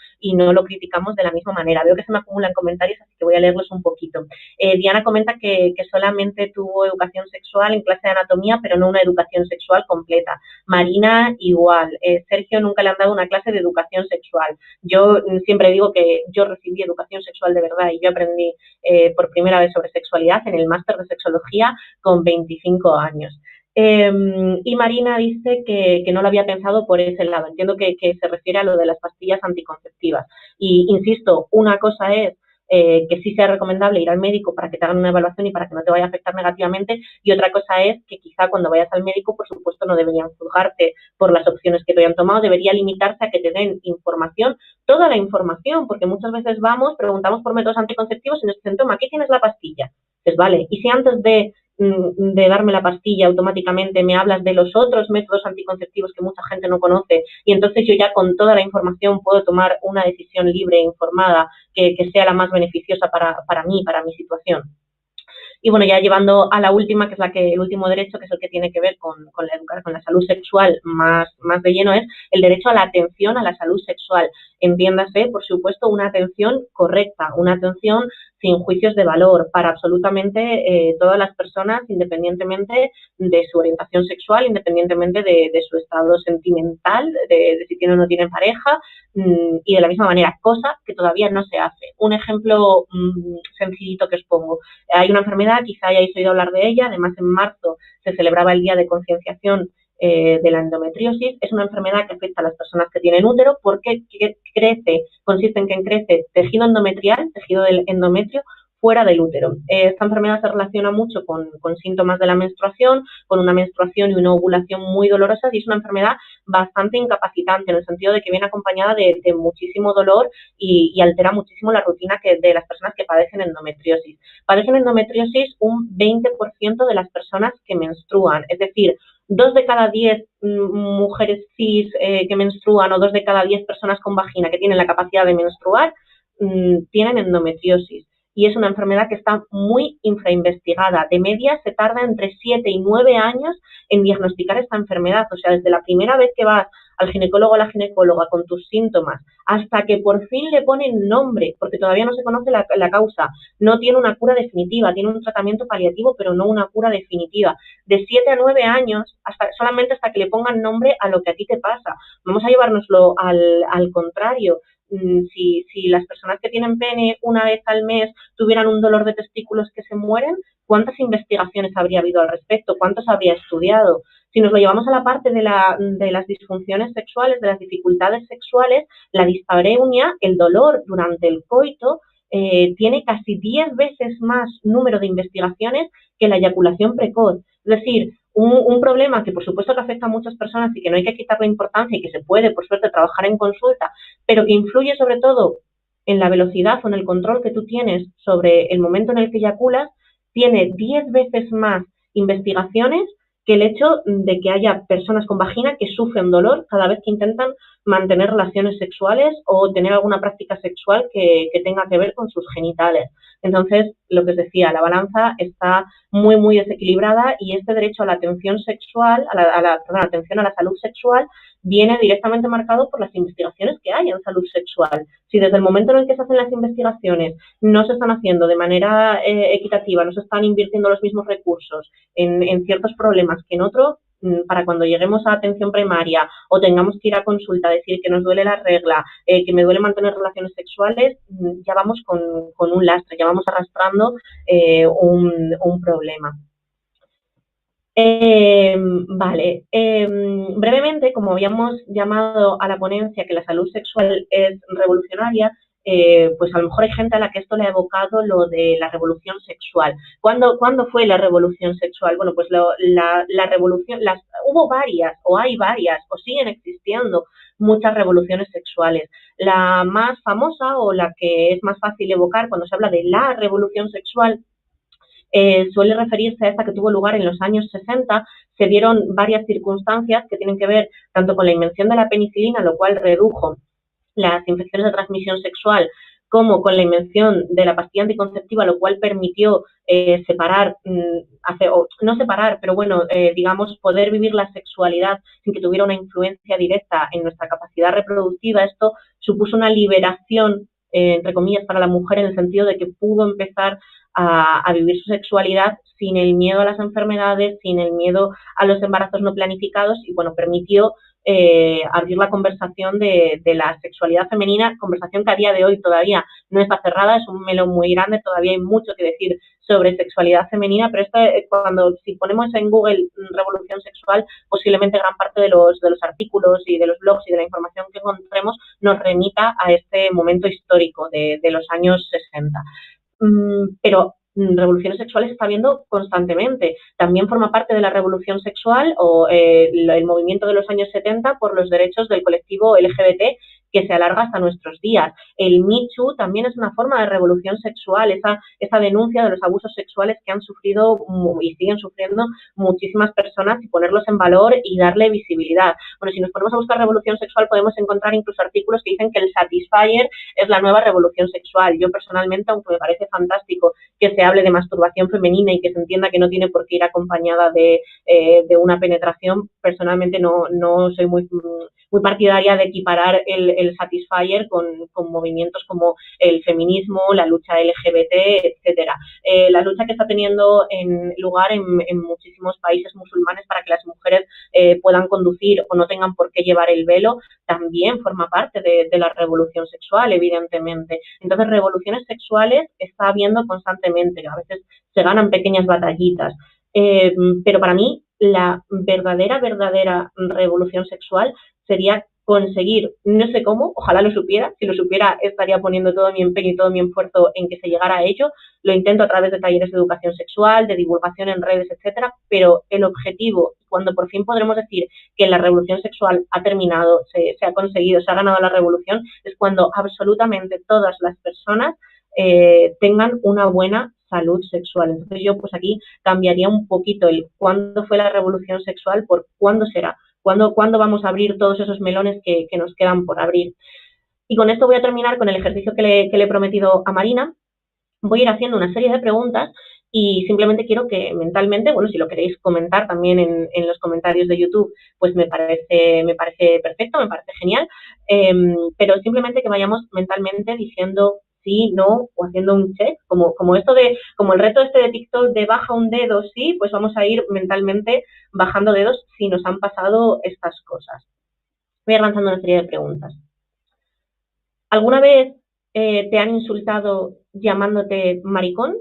lo criticamos de la misma manera. Veo que se me acumulan comentarios, así que voy a leerlos un poquito. Diana comenta que solamente tuvo educación sexual en clase de anatomía, pero no una educación sexual completa. Marina igual. Sergio nunca le han dado una clase de educación sexual. Yo siempre digo que yo recibí educación sexual de verdad y yo aprendí por primera vez sobre sexualidad en el máster de sexología con 25 años. Y Marina dice que no lo había pensado por ese lado. Entiendo que se refiere a lo de las pastillas anticonceptivas. Y insisto, una cosa es que sí sea recomendable ir al médico para que te hagan una evaluación y para que no te vaya a afectar negativamente, y otra cosa es que quizá cuando vayas al médico, por supuesto, no deberían juzgarte por las opciones que te hayan tomado, debería limitarse a que te den información, toda la información, porque muchas veces preguntamos por métodos anticonceptivos y nos dicen, toma, aquí tienes la pastilla. Pues vale, y si antes de darme la pastilla automáticamente me hablas de los otros métodos anticonceptivos que mucha gente no conoce, y entonces yo ya con toda la información puedo tomar una decisión libre e informada que sea la más beneficiosa para mí, para mi situación. Y bueno, ya llevando a la última, que es el último derecho, que es el que tiene que ver con la salud sexual más de lleno, es el derecho a la atención a la salud sexual. Entiéndase, por supuesto, una atención correcta, una atención sin juicios de valor para absolutamente todas las personas, independientemente de su orientación sexual, independientemente de su estado sentimental, de si tiene o no tiene pareja, y de la misma manera, cosa que todavía no se hace. Un ejemplo sencillito que os pongo. Hay una enfermedad, quizá hayáis oído hablar de ella, además en marzo se celebraba el Día de Concienciación de la endometriosis. Es una enfermedad que afecta a las personas que tienen útero porque consiste en que crece tejido endometrial, tejido del endometrio, fuera del útero. Esta enfermedad se relaciona mucho con síntomas de la menstruación, con una menstruación y una ovulación muy dolorosas, y es una enfermedad bastante incapacitante en el sentido de que viene acompañada de muchísimo dolor y altera muchísimo la rutina de las personas que padecen endometriosis. Padecen endometriosis un 20% de las personas que menstruan, es decir, 2 de cada 10 mujeres cis que menstruan o 2 de cada 10 personas con vagina que tienen la capacidad de menstruar tienen endometriosis. Y es una enfermedad que está muy infrainvestigada. De media se tarda entre 7 y 9 años en diagnosticar esta enfermedad. O sea, desde la primera vez que vas al ginecólogo o a la ginecóloga con tus síntomas hasta que por fin le ponen nombre, porque todavía no se conoce la causa, no tiene una cura definitiva, tiene un tratamiento paliativo, pero no una cura definitiva. De 7 a 9 años, solamente hasta que le pongan nombre a lo que a ti te pasa. Vamos a llevárnoslo al contrario. Si las personas que tienen pene una vez al mes tuvieran un dolor de testículos que se mueren, ¿cuántas investigaciones habría habido al respecto? ¿Cuántos habría estudiado? Si nos lo llevamos a la parte de las disfunciones sexuales, de las dificultades sexuales, la dispareunia, el dolor durante el coito, tiene casi 10 veces más número de investigaciones que la eyaculación precoz. Es decir, un problema que por supuesto que afecta a muchas personas y que no hay que quitarle importancia y que se puede, por suerte, trabajar en consulta, pero que influye sobre todo en la velocidad o en el control que tú tienes sobre el momento en el que eyaculas, tiene 10 veces más investigaciones que el hecho de que haya personas con vagina que sufren dolor cada vez que intentan mantener relaciones sexuales o tener alguna práctica sexual que tenga que ver con sus genitales. Entonces, lo que os decía, la balanza está muy, muy desequilibrada, y este derecho a la atención sexual, atención a la salud sexual, viene directamente marcado por las investigaciones que hay en salud sexual. Si desde el momento en el que se hacen las investigaciones no se están haciendo de manera equitativa, no se están invirtiendo los mismos recursos en ciertos problemas que en otros, para cuando lleguemos a atención primaria o tengamos que ir a consulta a decir que nos duele la regla, que me duele mantener relaciones sexuales, ya vamos con un lastre, ya vamos arrastrando un problema. Vale, brevemente, como habíamos llamado a la ponencia que la salud sexual es revolucionaria, pues a lo mejor hay gente a la que esto le ha evocado lo de la revolución sexual. ¿Cuándo fue la revolución sexual? Bueno, pues la revolución, hubo varias, o hay varias, o siguen existiendo muchas revoluciones sexuales. La más famosa o la que es más fácil evocar cuando se habla de la revolución sexual suele referirse a esta que tuvo lugar en los años 60. Se dieron varias circunstancias que tienen que ver tanto con la invención de la penicilina, lo cual redujo las infecciones de transmisión sexual, como con la invención de la pastilla anticonceptiva, lo cual permitió separar, no separar, pero bueno, digamos, poder vivir la sexualidad sin que tuviera una influencia directa en nuestra capacidad reproductiva. Esto supuso una liberación, entre comillas, para la mujer, en el sentido de que pudo empezar a vivir su sexualidad sin el miedo a las enfermedades, sin el miedo a los embarazos no planificados, y bueno, permitió abrir la conversación de la sexualidad femenina, conversación que a día de hoy todavía no está cerrada, es un melón muy grande, todavía hay mucho que decir sobre sexualidad femenina, pero si ponemos en Google revolución sexual, posiblemente gran parte de los artículos y de los blogs y de la información que encontremos nos remita a este momento histórico de los años 60. Pero revoluciones sexuales se está viendo constantemente. También forma parte de la revolución sexual o el movimiento de los años 70 por los derechos del colectivo LGBT, que se alarga hasta nuestros días. El Me Too también es una forma de revolución sexual, esa denuncia de los abusos sexuales que han sufrido y siguen sufriendo muchísimas personas, y ponerlos en valor y darle visibilidad. Bueno, si nos ponemos a buscar revolución sexual, podemos encontrar incluso artículos que dicen que el Satisfyer es la nueva revolución sexual. Yo personalmente, aunque me parece fantástico que se hable de masturbación femenina y que se entienda que no tiene por qué ir acompañada de una penetración, personalmente no soy muy partidaria de equiparar el Satisfyer con movimientos como el feminismo, la lucha LGBT, etcétera. La lucha que está teniendo lugar en muchísimos países musulmanes para que las mujeres puedan conducir o no tengan por qué llevar el velo, también forma parte de la revolución sexual, evidentemente. Entonces, revoluciones sexuales está habiendo constantemente, a veces se ganan pequeñas batallitas, pero para mí la verdadera revolución sexual sería conseguir, no sé cómo, ojalá lo supiera, si lo supiera estaría poniendo todo mi empeño y todo mi esfuerzo en que se llegara a ello. Lo intento a través de talleres de educación sexual, de divulgación en redes, etcétera, pero el objetivo, cuando por fin podremos decir que la revolución sexual ha terminado, se ha conseguido, se ha ganado la revolución, es cuando absolutamente todas las personas tengan una buena salud sexual. Entonces yo pues aquí cambiaría un poquito el cuándo fue la revolución sexual por cuándo será. ¿Cuándo vamos a abrir todos esos melones que nos quedan por abrir? Y con esto voy a terminar con el ejercicio que le he prometido a Marina. Voy a ir haciendo una serie de preguntas y simplemente quiero que mentalmente, bueno, si lo queréis comentar también en los comentarios de YouTube, pues me parece perfecto, me parece genial, pero simplemente que vayamos mentalmente diciendo sí, no, o haciendo un check, como el reto de TikTok de baja un dedo, sí, pues vamos a ir mentalmente bajando dedos si nos han pasado estas cosas. Voy a ir lanzando una serie de preguntas. ¿Alguna vez te han insultado llamándote maricón?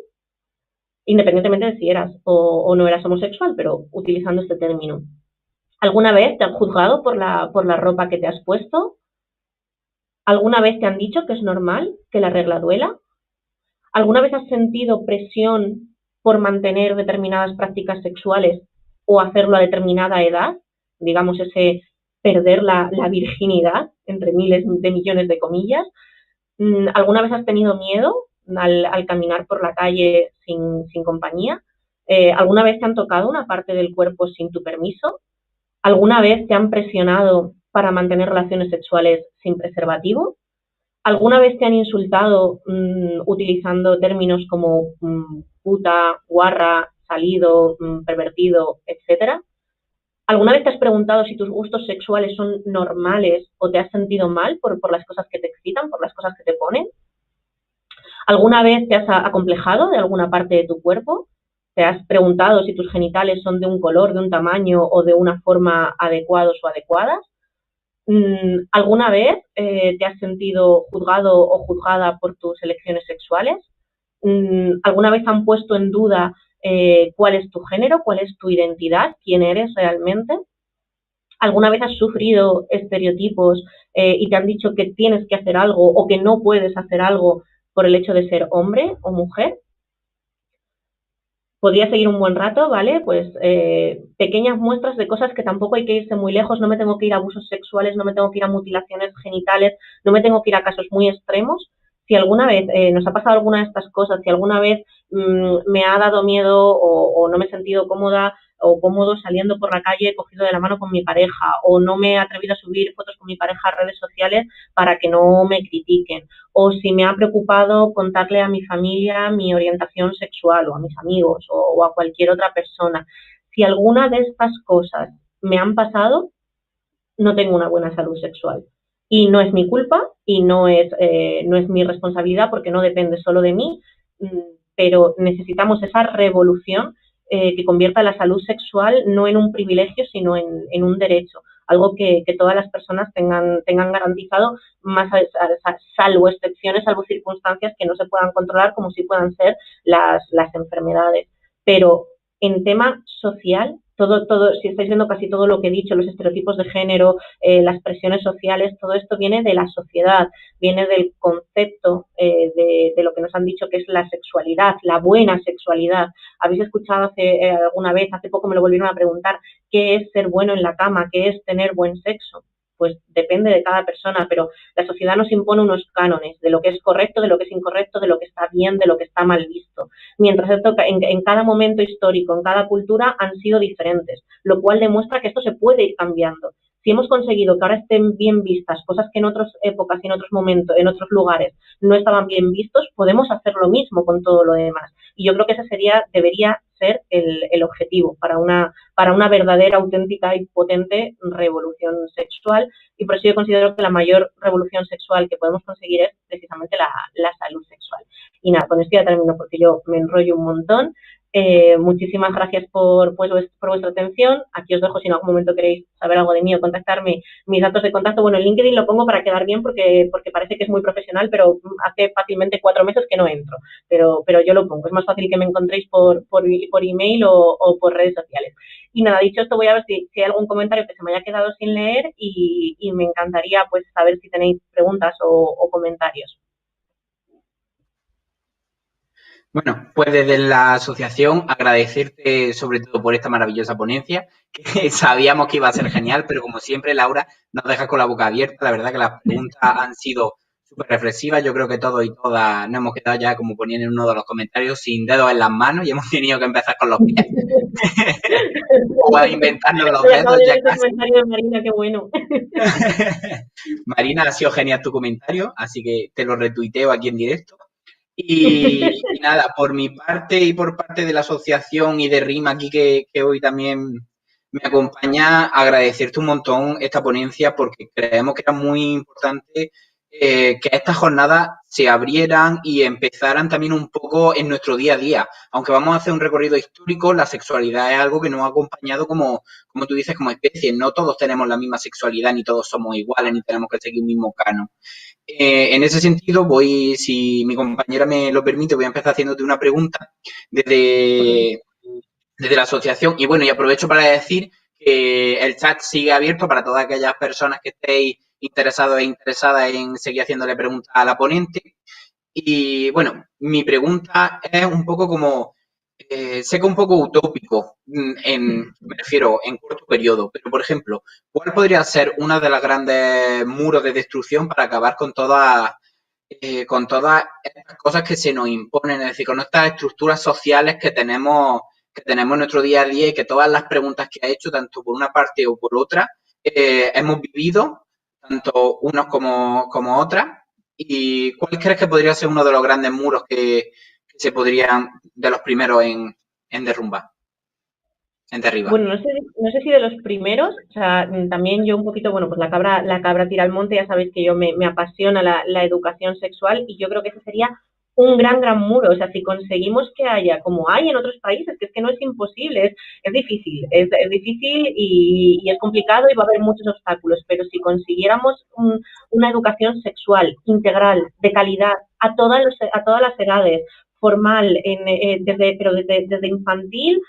Independientemente de si eras o no eras homosexual, pero utilizando este término. ¿Alguna vez te han juzgado por la ropa que te has puesto? ¿Alguna vez te han dicho que es normal que la regla duela? ¿Alguna vez has sentido presión por mantener determinadas prácticas sexuales o hacerlo a determinada edad? Digamos, ese perder la virginidad, entre miles de millones de comillas. ¿Alguna vez has tenido miedo al caminar por la calle sin compañía? ¿Alguna vez te han tocado una parte del cuerpo sin tu permiso? ¿Alguna vez te han presionado para mantener relaciones sexuales sin preservativo? ¿Alguna vez te han insultado utilizando términos como puta, guarra, salido, pervertido, etcétera? ¿Alguna vez te has preguntado si tus gustos sexuales son normales o te has sentido mal por las cosas que te excitan, por las cosas que te ponen? ¿Alguna vez te has acomplejado de alguna parte de tu cuerpo? ¿Te has preguntado si tus genitales son de un color, de un tamaño o de una forma adecuados o adecuadas? ¿Alguna vez te has sentido juzgado o juzgada por tus elecciones sexuales? ¿Alguna vez han puesto en duda cuál es tu género, cuál es tu identidad, quién eres realmente? ¿Alguna vez has sufrido estereotipos y te han dicho que tienes que hacer algo o que no puedes hacer algo por el hecho de ser hombre o mujer? podría seguir un buen rato, ¿vale? Pues pequeñas muestras de cosas que tampoco hay que irse muy lejos, no me tengo que ir a abusos sexuales, no me tengo que ir a mutilaciones genitales, no me tengo que ir a casos muy extremos. Si alguna vez nos ha pasado alguna de estas cosas, si alguna vez me ha dado miedo o no me he sentido cómoda o cómodo saliendo por la calle cogido de la mano con mi pareja, o no me he atrevido a subir fotos con mi pareja a redes sociales para que no me critiquen, o si me ha preocupado contarle a mi familia mi orientación sexual o a mis amigos o a cualquier otra persona. Si alguna de estas cosas me han pasado, no tengo una buena salud sexual. Y no es mi culpa y no es mi responsabilidad porque no depende solo de mí, pero necesitamos esa revolución que convierta la salud sexual no en un privilegio, sino en un derecho, algo que todas las personas tengan garantizado, más salvo excepciones, salvo circunstancias que no se puedan controlar, como si puedan ser las enfermedades. Pero en tema social, todo, si estáis viendo casi todo lo que he dicho, los estereotipos de género, las presiones sociales, todo esto viene de la sociedad, viene del concepto de lo que nos han dicho que es la sexualidad, la buena sexualidad. ¿Habéis escuchado alguna vez, hace poco me lo volvieron a preguntar, qué es ser bueno en la cama, qué es tener buen sexo? Pues depende de cada persona, pero la sociedad nos impone unos cánones de lo que es correcto, de lo que es incorrecto, de lo que está bien, de lo que está mal visto. Mientras esto, en cada momento histórico, en cada cultura, han sido diferentes, lo cual demuestra que esto se puede ir cambiando. Si hemos conseguido que ahora estén bien vistas cosas que en otras épocas y en otros momentos, en otros lugares, no estaban bien vistos, podemos hacer lo mismo con todo lo demás. Y yo creo que ese debería ser el objetivo para una verdadera, auténtica y potente revolución sexual. Y por eso yo considero que la mayor revolución sexual que podemos conseguir es precisamente la salud sexual. Y nada, con esto ya termino porque yo me enrollo un montón. Muchísimas gracias por vuestra atención. Aquí os dejo si en algún momento queréis saber algo de mí o contactarme, mis datos de contacto. Bueno, en LinkedIn lo pongo para quedar bien porque parece que es muy profesional, pero hace fácilmente 4 meses que no entro. Pero yo lo pongo. Es más fácil que me encontréis por email o por redes sociales. Y nada, dicho esto, voy a ver si hay algún comentario que se me haya quedado sin leer y me encantaría pues saber si tenéis preguntas o comentarios. Bueno, pues desde la asociación agradecerte sobre todo por esta maravillosa ponencia, que sabíamos que iba a ser genial, pero como siempre, Laura, nos dejas con la boca abierta. La verdad que las preguntas han sido súper reflexivas. Yo creo que todos y todas nos hemos quedado ya, como ponían en uno de los comentarios, sin dedos en las manos y hemos tenido que empezar con los pies. O a inventarnos los dedos ya casi. Marina, qué bueno. Marina, ha sido genial tu comentario, así que te lo retuiteo aquí en directo. Y nada, por mi parte y por parte de la asociación y de RIM aquí que hoy también me acompaña, agradecerte un montón esta ponencia porque creemos que era muy importante que estas jornadas se abrieran y empezaran también un poco en nuestro día a día. Aunque vamos a hacer un recorrido histórico, la sexualidad es algo que nos ha acompañado como tú dices, como especie. No todos tenemos la misma sexualidad, ni todos somos iguales, ni tenemos que seguir un mismo canon. En ese sentido, si mi compañera me lo permite, voy a empezar haciéndote una pregunta desde la asociación. Y bueno, y aprovecho para decir que el chat sigue abierto para todas aquellas personas que estéis interesados e interesadas en seguir haciéndole preguntas a la ponente. Y bueno, mi pregunta es un poco como, sé que un poco utópico, me refiero en corto periodo, pero por ejemplo, ¿cuál podría ser una de las grandes muros de destrucción para acabar con todas estas cosas que se nos imponen, es decir, con estas estructuras sociales que tenemos en nuestro día a día y que todas las preguntas que ha hecho, tanto por una parte o por otra, hemos vivido, tanto unos como otras? ¿Y cuál crees que podría ser uno de los grandes muros que se podrían, de los primeros en derrumbar, en derribar? Bueno, no sé si de los primeros, o sea, también yo un poquito, bueno, pues la cabra tira al monte, ya sabéis que yo me apasiona la educación sexual y yo creo que ese sería un gran muro. O sea, si conseguimos que haya, como hay en otros países, que es que no es imposible, es difícil, es difícil y es complicado y va a haber muchos obstáculos, pero si consiguiéramos una educación sexual integral, de calidad, a todas las edades, formal, desde infantil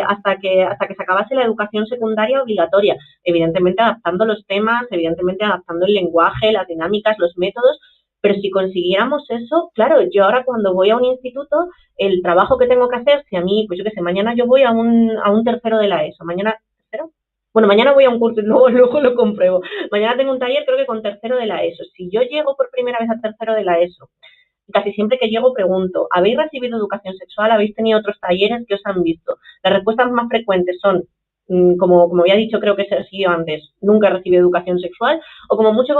hasta que se acabase la educación secundaria obligatoria, evidentemente adaptando los temas, evidentemente adaptando el lenguaje, las dinámicas, los métodos, Pero si consiguiéramos eso, claro, yo ahora cuando voy a un instituto, el trabajo que tengo que hacer, si a mí, pues yo qué sé, mañana yo voy a un tercero de la ESO, mañana, ¿tercero? Bueno, mañana voy a un curso, luego lo compruebo. Mañana tengo un taller, creo que con tercero de la ESO. Si yo llego por primera vez a tercero de la ESO, casi siempre que llego pregunto, ¿habéis recibido educación sexual? ¿Habéis tenido otros talleres que os han visto? Las respuestas más frecuentes son, como había dicho, creo que se siguió antes, nunca he recibido educación sexual, o como mucho,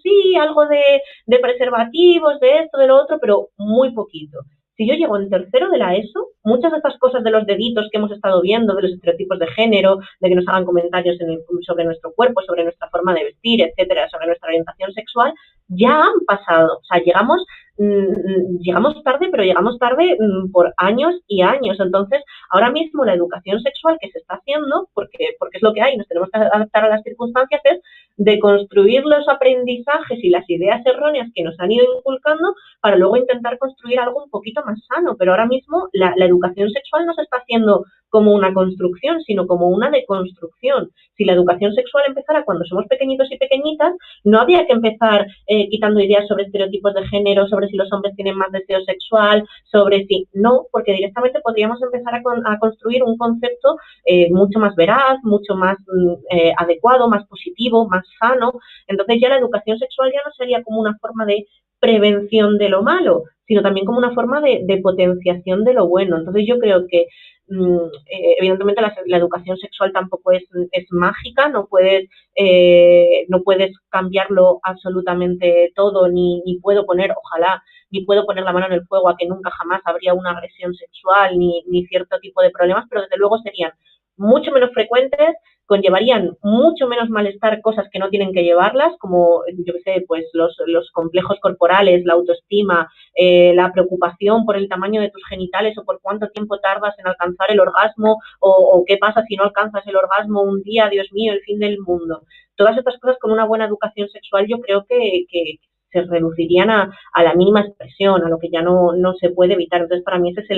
sí, algo de preservativos, de esto, de lo otro, pero muy poquito. Si yo llego en tercero de la ESO, muchas de estas cosas de los deditos que hemos estado viendo, de los estereotipos de género, de que nos hagan comentarios sobre nuestro cuerpo, sobre nuestra forma de vestir, etcétera, sobre nuestra orientación sexual, ya han pasado. O sea, llegamos tarde, pero llegamos tarde por años y años. Entonces, ahora mismo la educación sexual que se está haciendo, porque es lo que hay, nos tenemos que adaptar a las circunstancias, es de construir los aprendizajes y las ideas erróneas que nos han ido inculcando para luego intentar construir algo un poquito más sano. Pero ahora mismo la educación sexual no se está haciendo como una construcción, sino como una deconstrucción. Si la educación sexual empezara cuando somos pequeñitos y pequeñitas, no habría que empezar quitando ideas sobre estereotipos de género, sobre si los hombres tienen más deseo sexual, sobre si no, porque directamente podríamos empezar a construir un concepto mucho más veraz, mucho más adecuado, más positivo, más sano. Entonces ya la educación sexual ya no sería como una forma de prevención de lo malo, sino también como una forma de potenciación de lo bueno. Entonces yo creo que evidentemente la educación sexual tampoco es mágica, no puedes cambiarlo absolutamente todo, ni puedo poner, ojalá, ni puedo poner la mano en el fuego a que nunca jamás habría una agresión sexual ni cierto tipo de problemas, pero desde luego serían mucho menos frecuentes, conllevarían mucho menos malestar cosas que no tienen que llevarlas, como, yo qué sé, pues los complejos corporales, la autoestima, la preocupación por el tamaño de tus genitales o por cuánto tiempo tardas en alcanzar el orgasmo o qué pasa si no alcanzas el orgasmo un día, Dios mío, el fin del mundo. Todas estas cosas con una buena educación sexual yo creo que se reducirían a la mínima expresión, a lo que ya no se puede evitar. Entonces, para mí ese es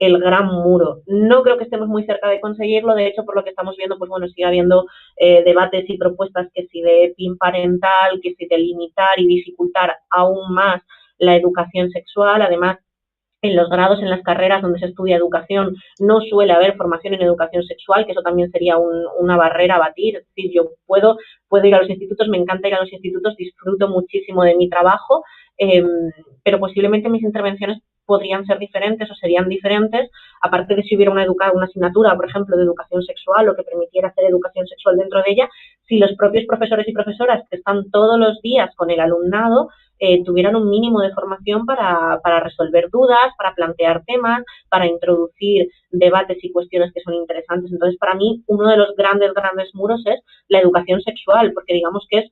el gran muro. No creo que estemos muy cerca de conseguirlo, de hecho, por lo que estamos viendo, pues bueno, sigue habiendo debates y propuestas que si de PIN parental, que si de limitar y dificultar aún más la educación sexual. Además, en los grados, en las carreras donde se estudia educación, no suele haber formación en educación sexual, que eso también sería una barrera a batir. Es decir, yo puedo ir a los institutos, me encanta ir a los institutos, disfruto muchísimo de mi trabajo, pero posiblemente mis intervenciones podrían ser diferentes o serían diferentes, aparte de si hubiera una asignatura, por ejemplo, de educación sexual o que permitiera hacer educación sexual dentro de ella, si los propios profesores y profesoras que están todos los días con el alumnado tuvieran un mínimo de formación para resolver dudas, para plantear temas, para introducir debates y cuestiones que son interesantes. Entonces, para mí, uno de los grandes muros es la educación sexual, porque digamos que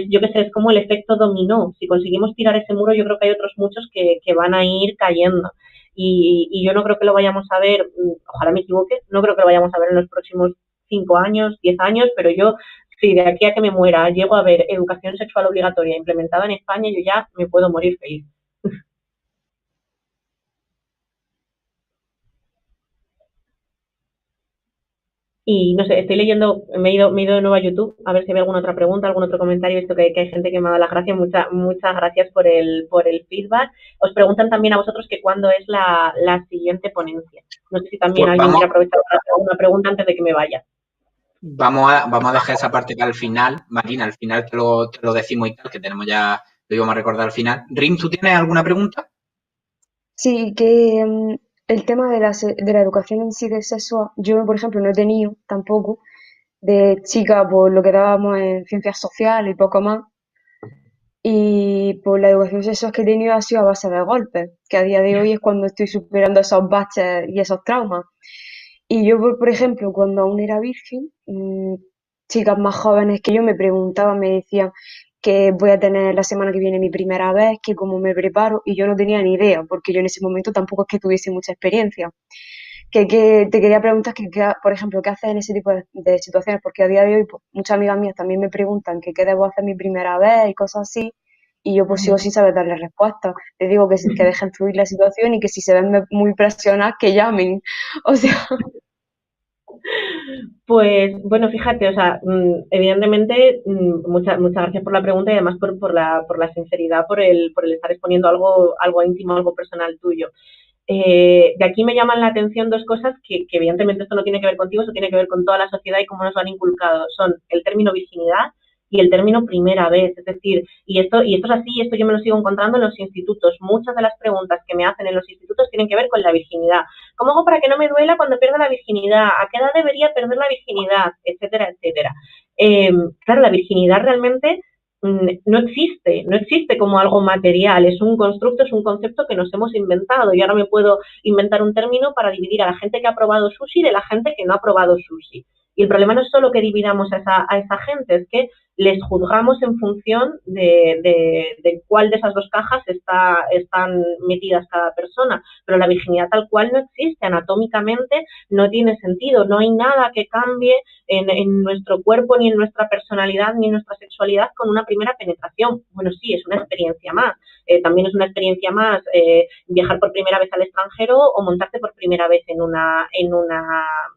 yo qué sé, es como el efecto dominó. Si conseguimos tirar ese muro, yo creo que hay otros muchos que van a ir cayendo. Y yo no creo que lo vayamos a ver, ojalá me equivoque, no creo que lo vayamos a ver en los próximos 5 años, 10 años, pero yo, si de aquí a que me muera llego a ver educación sexual obligatoria implementada en España, yo ya me puedo morir feliz. Y no sé, estoy leyendo, me he ido de nuevo a YouTube a ver si hay alguna otra pregunta, algún otro comentario. He visto que hay gente que me ha dado las gracias. Muchas gracias por el feedback. Os preguntan también a vosotros que cuándo es la siguiente ponencia. No sé si también Pues alguien quiere aprovechar para hacer alguna pregunta antes de que me vaya. Vamos a dejar esa parte para el final. Marina, al final te lo decimos y tal, que tenemos ya, lo íbamos a recordar al final. Rim, ¿tú tienes alguna pregunta? Sí, que el tema de la educación en sí de sexo, yo por ejemplo no he tenido tampoco, de chica por lo que dábamos en ciencias sociales y poco más, y por la educación sexual que he tenido ha sido a base de golpes, que a día de hoy es cuando estoy superando esos baches y esos traumas. Y yo, por ejemplo, cuando aún era virgen, chicas más jóvenes que yo me preguntaban, me decían que voy a tener la semana que viene mi primera vez, que cómo me preparo, y yo no tenía ni idea, porque yo en ese momento tampoco es que tuviese mucha experiencia. Que te quería preguntar, por ejemplo, ¿qué haces en ese tipo de situaciones? Porque a día de hoy pues, muchas amigas mías también me preguntan que qué debo hacer mi primera vez y cosas así, y yo pues sigo sin saber darle respuesta. Les digo que dejen fluir la situación y que si se ven muy presionadas, que llamen. O sea... Pues bueno, fíjate, o sea, evidentemente, muchas gracias por la pregunta y además por la sinceridad, por el estar exponiendo algo íntimo, algo personal tuyo. De aquí me llaman la atención dos cosas que evidentemente esto no tiene que ver contigo, eso tiene que ver con toda la sociedad y cómo nos lo han inculcado. Son el término virginidad y el término primera vez. Es decir, y esto es así, esto yo me lo sigo encontrando en los institutos. Muchas de las preguntas que me hacen en los institutos tienen que ver con la virginidad. ¿Cómo hago para que no me duela cuando pierda la virginidad? ¿A qué edad debería perder la virginidad? Etcétera, etcétera. Claro, la virginidad realmente no existe como algo material, es un constructo, es un concepto que nos hemos inventado y ahora me puedo inventar un término para dividir a la gente que ha probado sushi de la gente que no ha probado sushi. Y el problema no es solo que dividamos a esa gente, es que les juzgamos en función de cuál de esas dos cajas están metidas cada persona. Pero la virginidad tal cual no existe, anatómicamente no tiene sentido, no hay nada que cambie en nuestro cuerpo, ni en nuestra personalidad, ni en nuestra sexualidad con una primera penetración. Bueno, sí, es una experiencia más. También es una experiencia más viajar por primera vez al extranjero o montarte por primera vez en una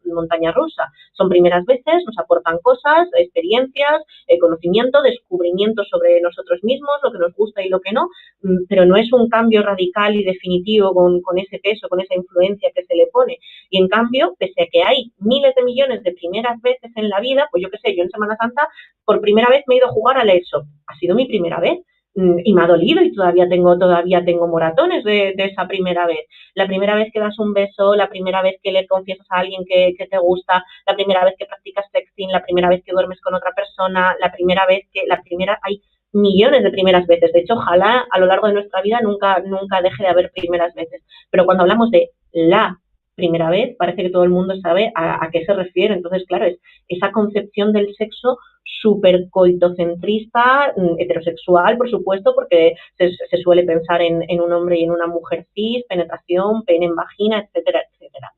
montaña rusa. Son primeras veces, nos aportan cosas, experiencias, conocimiento, descubrimiento sobre nosotros mismos, lo que nos gusta y lo que no, pero no es un cambio radical y definitivo con ese peso, con esa influencia que se le pone. Y en cambio, pese a que hay miles de millones de primeras veces en la vida, pues yo qué sé, yo en Semana Santa por primera vez me he ido a jugar al ESO. Ha sido mi primera vez y me ha dolido y todavía tengo moratones de esa primera vez. La primera vez que das un beso, la primera vez que le confiesas a alguien que te gusta, la primera vez que practicas sexting, la primera vez que duermes con otra persona, hay millones de primeras veces. De hecho, ojalá a lo largo de nuestra vida nunca deje de haber primeras veces. Pero cuando hablamos de la primera vez, parece que todo el mundo sabe a qué se refiere. Entonces, claro, es esa concepción del sexo súper coitocentrista, heterosexual, por supuesto, porque se suele pensar en un hombre y en una mujer cis, penetración, pene en vagina, etcétera, etcétera.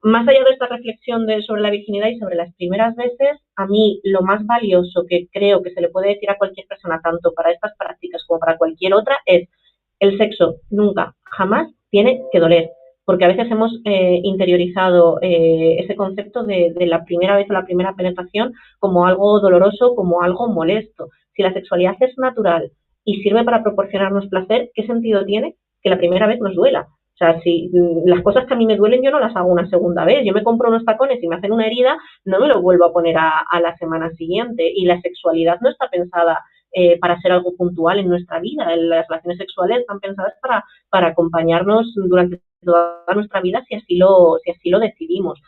Más allá de esta reflexión sobre la virginidad y sobre las primeras veces, a mí lo más valioso que creo que se le puede decir a cualquier persona, tanto para estas prácticas como para cualquier otra, es el sexo nunca, jamás tiene que doler. Porque a veces hemos interiorizado ese concepto de la primera vez o la primera penetración como algo doloroso, como algo molesto. Si la sexualidad es natural y sirve para proporcionarnos placer, ¿qué sentido tiene que la primera vez nos duela? O sea, si las cosas que a mí me duelen yo no las hago una segunda vez. Yo me compro unos tacones y me hacen una herida, no me lo vuelvo a poner a la semana siguiente. Y la sexualidad no está pensada para ser algo puntual en nuestra vida. Las relaciones sexuales están pensadas para acompañarnos durante toda nuestra vida si así lo decidimos.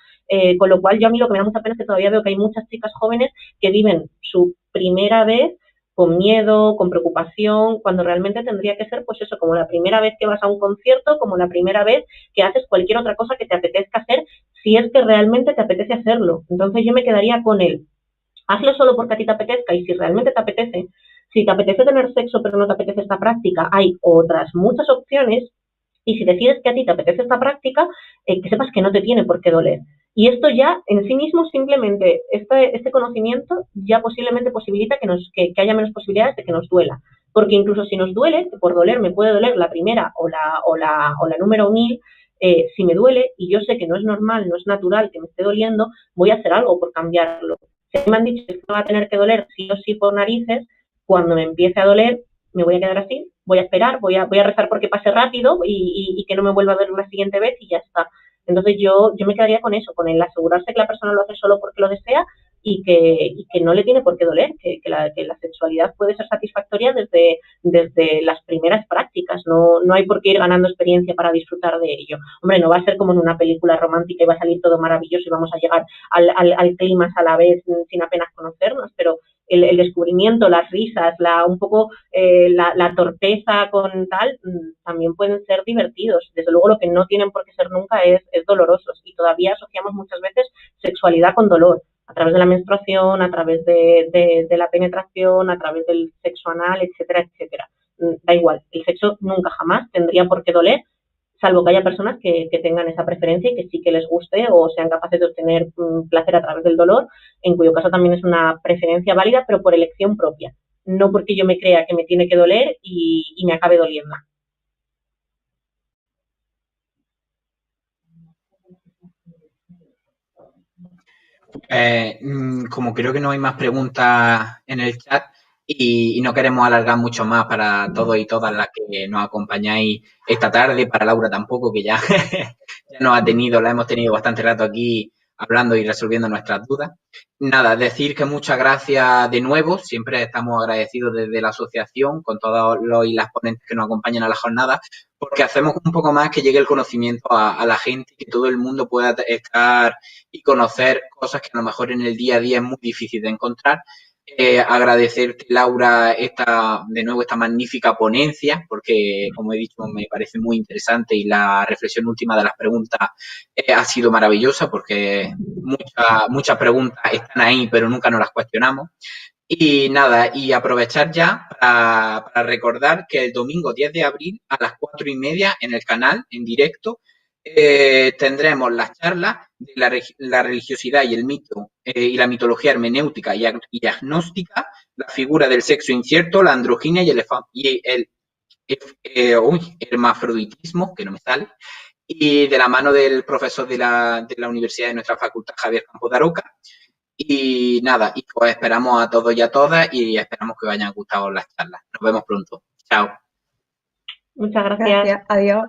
Con lo cual, yo a mí lo que me da mucha pena es que todavía veo que hay muchas chicas jóvenes que viven su primera vez con miedo, con preocupación, cuando realmente tendría que ser, pues eso, como la primera vez que vas a un concierto, como la primera vez que haces cualquier otra cosa que te apetezca hacer, si es que realmente te apetece hacerlo. Entonces yo me quedaría con él. Hazlo solo porque a ti te apetezca y si realmente te apetece, si te apetece tener sexo pero no te apetece esta práctica, hay otras muchas opciones y si decides que a ti te apetece esta práctica, que sepas que no te tiene por qué doler. Y esto ya en sí mismo, simplemente, este conocimiento ya posiblemente posibilita que haya menos posibilidades de que nos duela. Porque incluso si nos duele, que por doler me puede doler la primera o la número 1000, si me duele y yo sé que no es normal, no es natural que me esté doliendo, voy a hacer algo por cambiarlo. Si me han dicho que no va a tener que doler sí o sí por narices, cuando me empiece a doler, me voy a quedar así, voy a esperar, voy a rezar porque pase rápido y que no me vuelva a ver la siguiente vez y ya está. Entonces yo me quedaría con eso, con el asegurarse que la persona lo hace solo porque lo desea y que no le tiene por qué doler, que la sexualidad puede ser satisfactoria desde las primeras prácticas, no hay por qué ir ganando experiencia para disfrutar de ello. Hombre, no va a ser como en una película romántica y va a salir todo maravilloso y vamos a llegar al clímax a la vez sin apenas conocernos, pero el descubrimiento, las risas, un poco la torpeza con tal, también pueden ser divertidos. Desde luego lo que no tienen por qué ser nunca es dolorosos y todavía asociamos muchas veces sexualidad con dolor, a través de la menstruación, a través de la penetración, a través del sexo anal, etcétera, etcétera. Da igual, el sexo nunca jamás tendría por qué doler, salvo que haya personas que tengan esa preferencia y que sí que les guste o sean capaces de obtener placer a través del dolor, en cuyo caso también es una preferencia válida, pero por elección propia, no porque yo me crea que me tiene que doler y me acabe doliendo. Como creo que no hay más preguntas en el chat y no queremos alargar mucho más para todos y todas las que nos acompañáis esta tarde, para Laura tampoco, que ya, ya la hemos tenido bastante rato aquí hablando y resolviendo nuestras dudas. Nada, decir que muchas gracias de nuevo, siempre estamos agradecidos desde la asociación con todos los y las ponentes que nos acompañan a la jornada, porque hacemos un poco más que llegue el conocimiento a la gente y que todo el mundo pueda estar y conocer cosas que a lo mejor en el día a día es muy difícil de encontrar. Agradecerte, Laura, de nuevo esta magnífica ponencia, porque, como he dicho, me parece muy interesante y la reflexión última de las preguntas ha sido maravillosa, porque muchas preguntas están ahí, pero nunca nos las cuestionamos. Y nada, y aprovechar ya para recordar que el domingo 10 de abril a las 4:30 en el canal, en directo, tendremos las charlas de la religiosidad y el mito y la mitología hermenéutica y agnóstica, la figura del sexo incierto, la androginia y el hermafroditismo, que no me sale, y de la mano del profesor de la universidad de nuestra facultad, Javier Campos de Aroca. Y nada, y pues esperamos a todos y a todas y esperamos que os hayan gustado las charlas. Nos vemos pronto. Chao. Muchas gracias. Gracias, adiós.